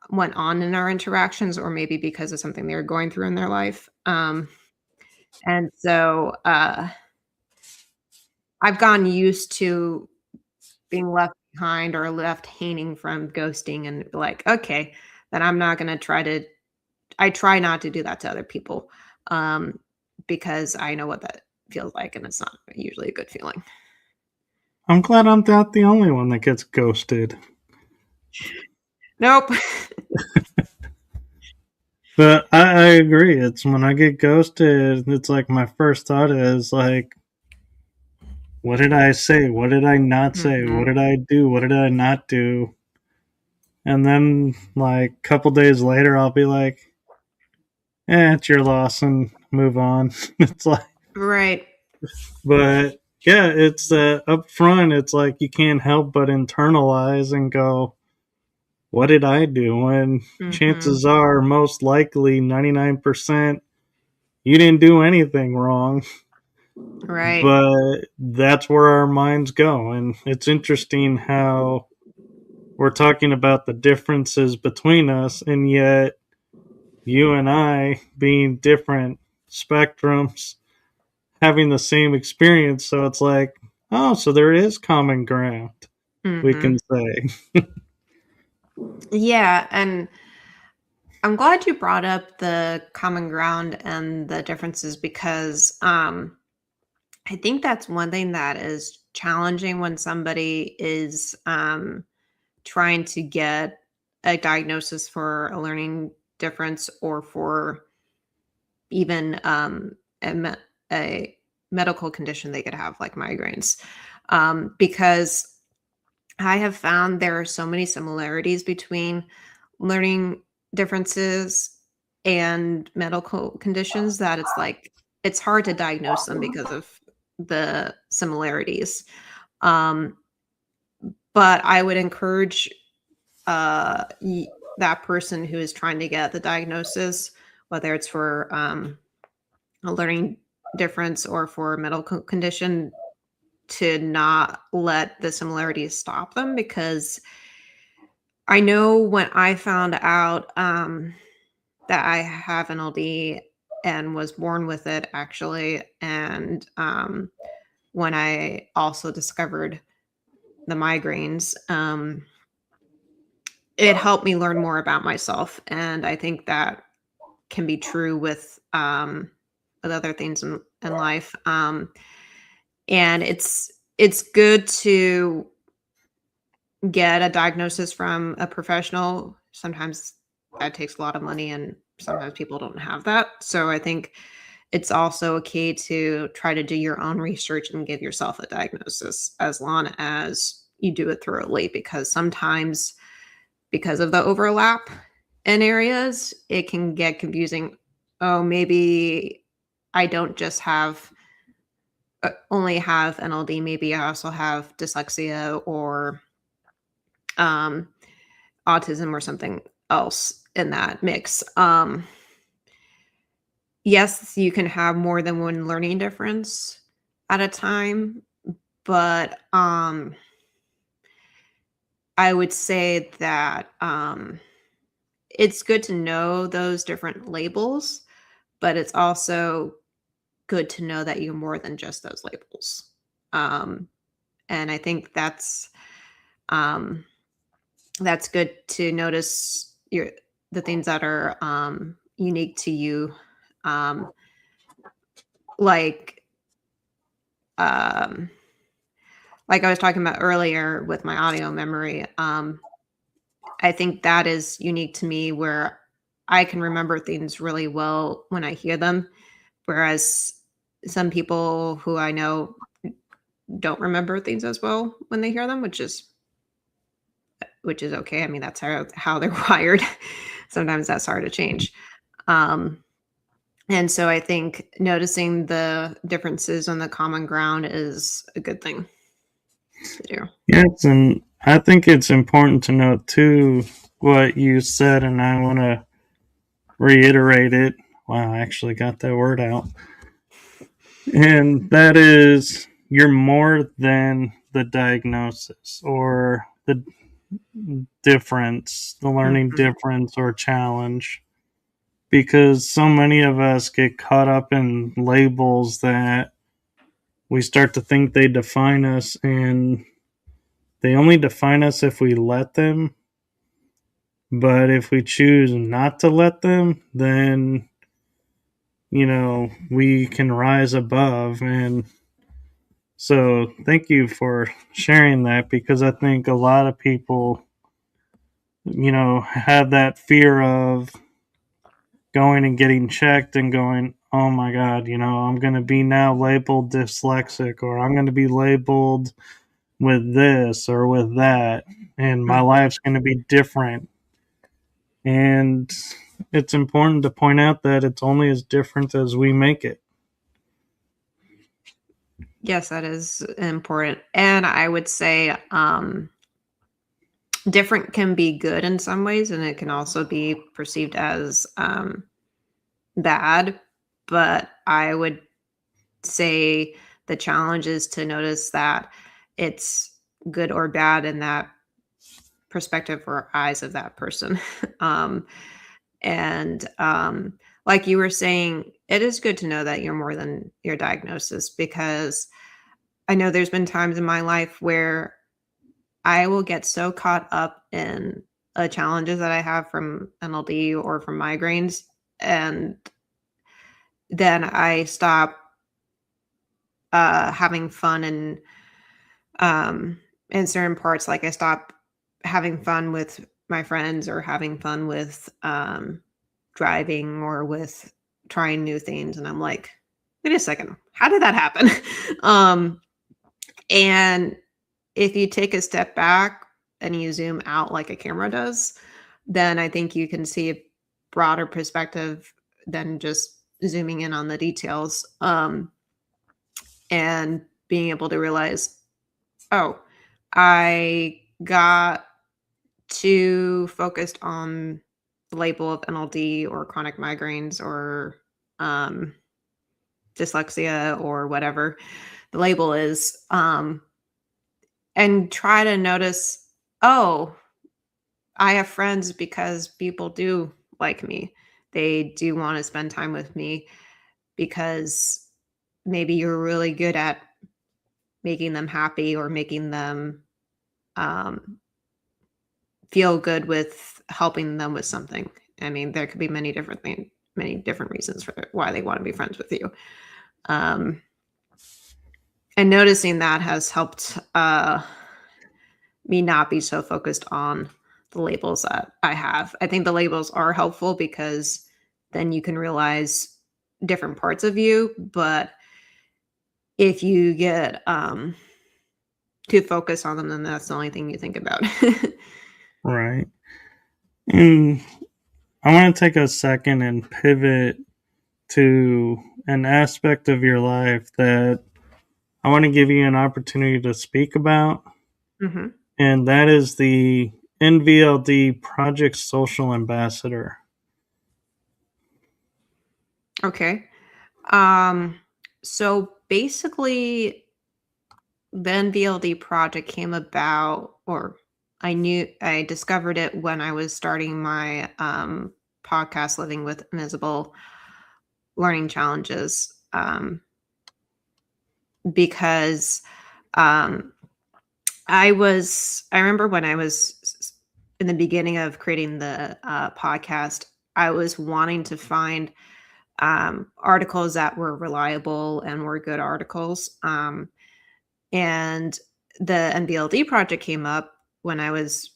went on in our interactions, or maybe because of something they were going through in their life. And so I've gotten used to being left behind or left hanging from ghosting, and like, okay, then I'm not going to I try not to do that to other people, um, because I know what that feels like, and it's not usually a good feeling. I'm glad I'm not the only one that gets ghosted. Nope. But I agree. It's when I get ghosted, it's like my first thought is like, what did I say? What did I not say? What Mhm. did I do? What did I not do? And then, like, a couple days later, I'll be like, it's your loss and move on. It's like, Right. but yeah, it's up front, it's like you can't help but internalize and go, what did I do? And Mhm. chances are, most likely, 99%, you didn't do anything wrong. Right. But that's where our minds go. And it's interesting how we're talking about the differences between us, and yet you and I, being different spectrums, having the same experience. So it's like, oh, so there is common ground, we can Mhm. say. Yeah, and I'm glad you brought up the common ground and the differences because I think that's one thing that is challenging when somebody is trying to get a diagnosis for a learning difference, or for even a medical condition they could have, like migraines. Because I have found there are so many similarities between learning differences and medical conditions that it's like it's hard to diagnose them because of the similarities. Um, but I would encourage that person who is trying to get the diagnosis, whether it's for a learning difference or for a medical condition, to not let the similarities stop them, because I know when I found out that I have an LD and was born with it actually, and when I also discovered the migraines, it helped me learn more about myself, and I think that can be true with other things in life. And it's good to get a diagnosis from a professional. Sometimes that takes a lot of money, and sometimes people don't have that. So I think it's also okay to try to do your own research and give yourself a diagnosis, as long as you do it thoroughly, because sometimes, because of the overlap, in areas, it can get confusing. Oh, maybe I don't just have only have NLD. Maybe I also have dyslexia or um, autism or something else in that mix. Yes, you can have more than one learning difference at a time, but I would say that it's good to know those different labels, but it's also good to know that you're more than just those labels. Um, and I think um, that's good to notice the things that are unique to you, um, like um, like I was talking about earlier with my audio memory. I think that is unique to me, where I can remember things really well when I hear them, whereas some people who I know don't remember things as well when they hear them, which is okay. I mean, that's how they're wired. Sometimes that's hard to change. Um, and so I think noticing the differences on the common ground is a good thing to do. Yes, and I think it's important to note too what you said, and I want to reiterate it. Wow, I actually got that word out. And that is, you're more than the diagnosis or the difference, the learning Mhm. difference or challenge. Because so many of us get caught up in labels that we start to think they define us, and they only define us if we let them. But if we choose not to let them, then, we can rise above. And so thank you for sharing that, because I think a lot of people, have that fear of going and getting checked and going, oh my God, I'm going to be now labeled dyslexic, or I'm going to be labeled with this or with that, and my Mhm. life's going to be different. And it's important to point out that it's only as different as we make it. Yes, that is important. And I would say different can be good in some ways, and it can also be perceived as bad. But I would say the challenge is to notice that it's good or bad in that perspective or eyes of that person. um, and like you were saying, it is good to know that you're more than your diagnosis, because I know there's been times in my life where I will get so caught up in challenges that I have from NLD or from migraines, and then I stop having fun um, in certain parts. Like I stop having fun with my friends, or having fun with driving, or with trying new things, and I'm like, wait a second, how did that happen? um, and if you take a step back and you zoom out like a camera does, then I think you can see a broader perspective than just zooming in on the details, and being able to realize, oh, I got too focused on the label of NLD or chronic migraines or um, dyslexia or whatever the label is, and try to notice, oh, I have friends because people do like me. They do want to spend time with me because maybe you're really good at making them happy, or making them um, feel good with helping them with something. I mean, there could be many different reasons for why they want to be friends with you. Um, and noticing that has helped me not be so focused on the labels that I have. I think the labels are helpful because then you can realize different parts of you. But if you get too focused on them, then that's the only thing you think about. Right. And I want to take a second and pivot to an aspect of your life that I want to give you an opportunity to speak about, Hmm. and that is the NVLD Project Social Ambassador. Okay. Um, so basically, the NVLD project came about, or I discovered it when I was starting my podcast, Living with Invisible Learning Challenges, because um, I remember when I was in the beginning of creating the podcast, I was wanting to find articles that were reliable and were good articles. And the NBLD project came up when I was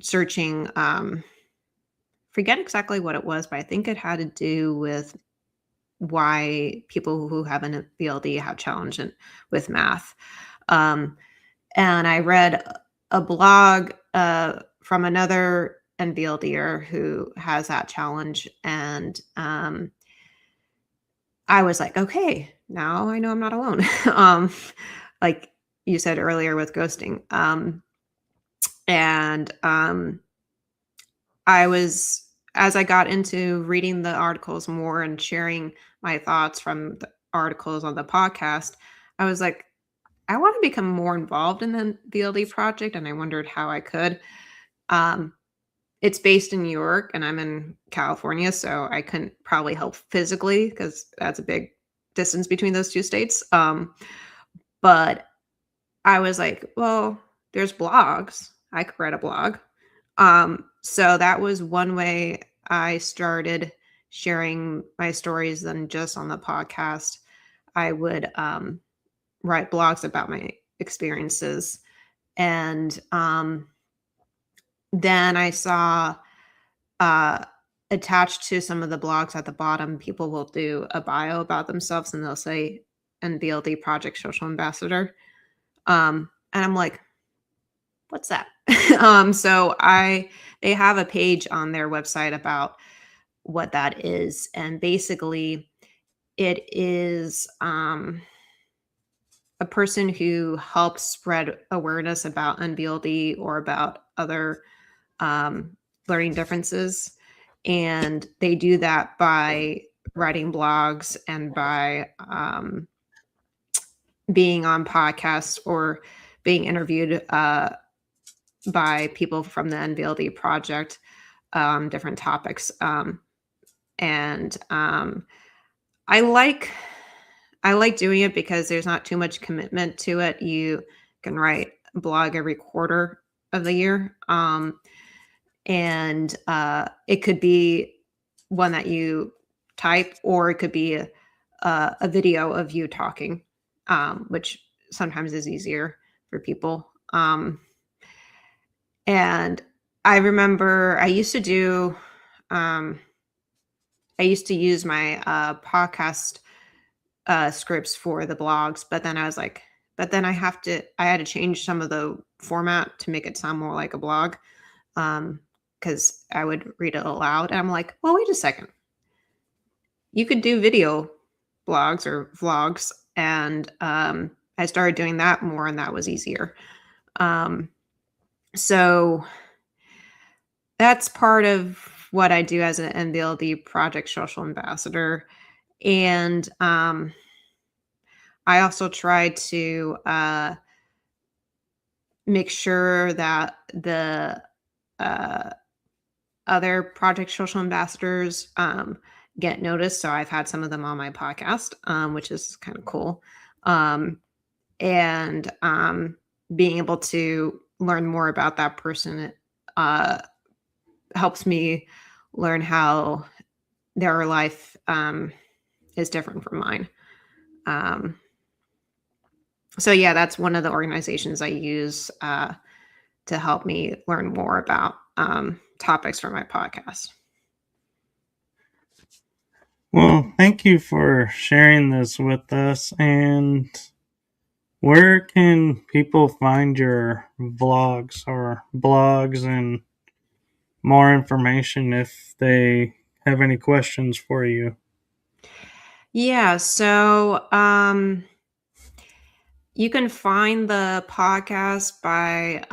searching. Forget exactly what it was, but I think it had to do with why people who have an NBLD have challenge with math. Um, and I read a blog from another NBLDer who has that challenge, and I was like, okay, now I know I'm not alone. Like you said earlier with ghosting. And I was, as I got into reading the articles more and sharing my thoughts from the articles on the podcast, I was like, I want to become more involved in the BLD project. And I wondered how I could. Um, it's based in New York and I'm in California, so I couldn't probably help physically because that's a big distance between those two states. But I was like, well, there's blogs. I could write a blog. So that was one way I started sharing my stories than just on the podcast. I would write blogs about my experiences. And then I saw uh, attached to some of the blogs at the bottom, people will do a bio about themselves and they'll say NBLD Project Social Ambassador. And I'm like, what's that? So they have a page on their website about what that is, and basically, it is a person who helps spread awareness about NBLD or about other um, learning differences, and they do that by writing blogs and by being on podcasts or being interviewed by people from the NVLD project, different topics. And I like I like doing it because there's not too much commitment to it. You can write a blog every quarter of the year, and it could be one that you type, or it could be a video of you talking, which sometimes is easier for people. And I remember um, I used to use my podcast scripts for the blogs, but then I was like, but then I had to change some of the format to make it sound more like a blog. Because I would read it aloud, and I'm like, well, wait a second, you could do video blogs or vlogs, and I started doing that more, and that was easier. Um, so that's part of what I do as an NBLD Project Social Ambassador. And I also try to make sure that the uh, other Project Social Ambassadors get noticed. So I've had some of them on my podcast, which is kind of cool. Um, and being able to learn more about that person uh, helps me learn how their life is different from mine. Um, so yeah, that's one of the organizations I use to help me learn more about topics for my podcast. Well, thank you for sharing this with us. And where can people find your vlogs or blogs and more information if they have any questions for you. Yeah, so you can find the podcast by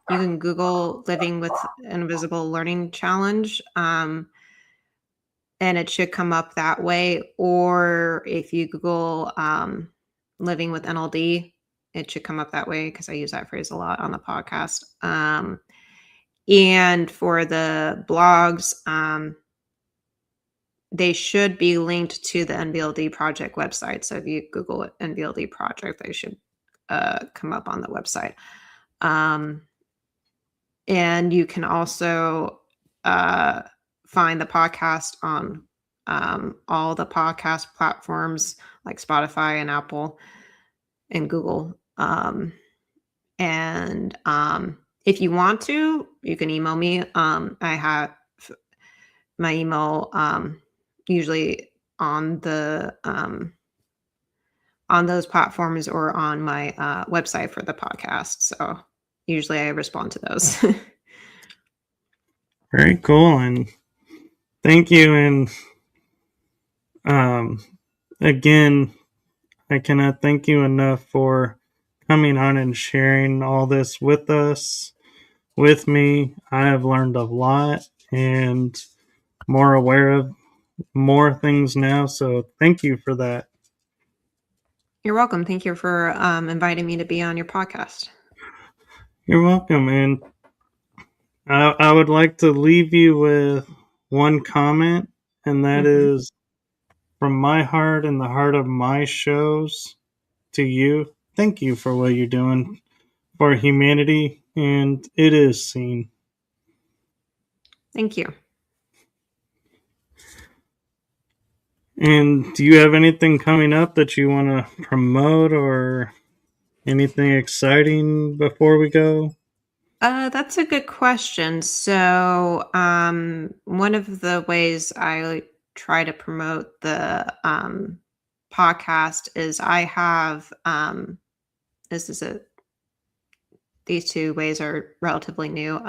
you can Google Living with Invisible Learning Challenge. And it should come up that way. Or if you Google living with NLD, it should come up that way because I use that phrase a lot on the podcast. And for the blogs, they should be linked to the NVLD Project website. So if you Google it, NVLD Project, they should come up on the website. And you can also find the podcast on all the podcast platforms like Spotify and Apple and Google. And if you want to, you can email me. I have my email usually on the on those platforms or on my website for the podcast. So usually I respond to those. Very cool, and thank you. And again, I cannot thank you enough for coming on and sharing all this with us, with me. I have learned a lot and more aware of more things now. So thank you for that. You're welcome. Thank you for inviting me to be on your podcast. You're welcome. And I would like to leave you with one comment, and that is from my heart and the heart of my shows to you. Thank you for what you're doing for humanity, and it is seen. Thank you. And do you have anything coming up that you want to promote or anything exciting before we go? That's a good question. So, one of the ways I try to promote the podcast is I have this is a these two ways are relatively new.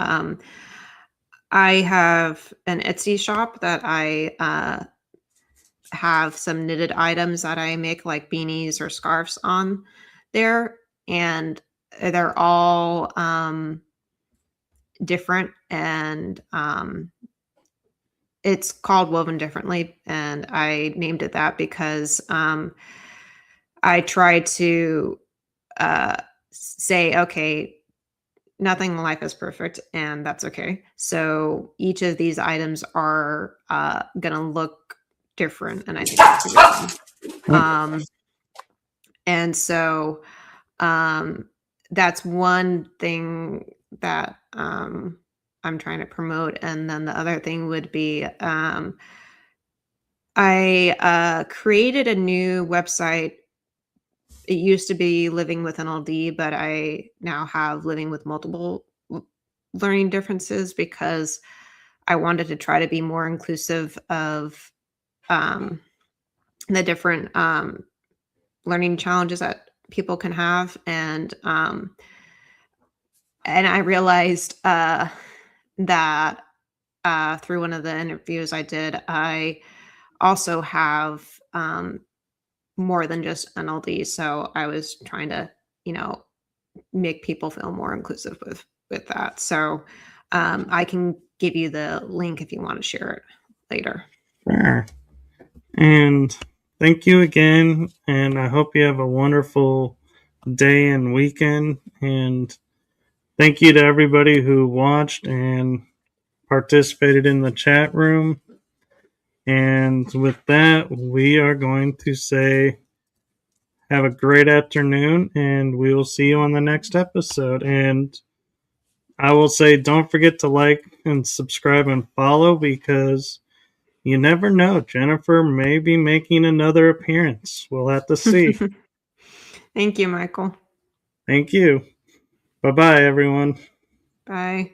I have an Etsy shop that I have some knitted items that I make, like beanies or scarves on there, and they're all different, and it's called Woven Differently, and I named it that because I try to say, okay, nothing in life is perfect, and that's okay. So each of these items are gonna look different, and I think that's a good thing. And so that's one thing that I'm trying to promote. And then the other thing would be I created a new website. It used to be Living with NLD, but I now have Living with Multiple Learning Differences because I wanted to try to be more inclusive of the different learning challenges that people can have. And I realized that through one of the interviews I did, I also have more than just NLD. So I was trying to, make people feel more inclusive with that. So I can give you the link if you want to share it later. Sure. And thank you again. And I hope you have a wonderful day and weekend. And thank you to everybody who watched and participated in the chat room. And with that, we are going to say have a great afternoon, and we will see you on the next episode. And I will say, don't forget to like and subscribe and follow, because you never know. Jennifer may be making another appearance. We'll have to see. Thank you, Michael. Thank you. Bye-bye, everyone. Bye.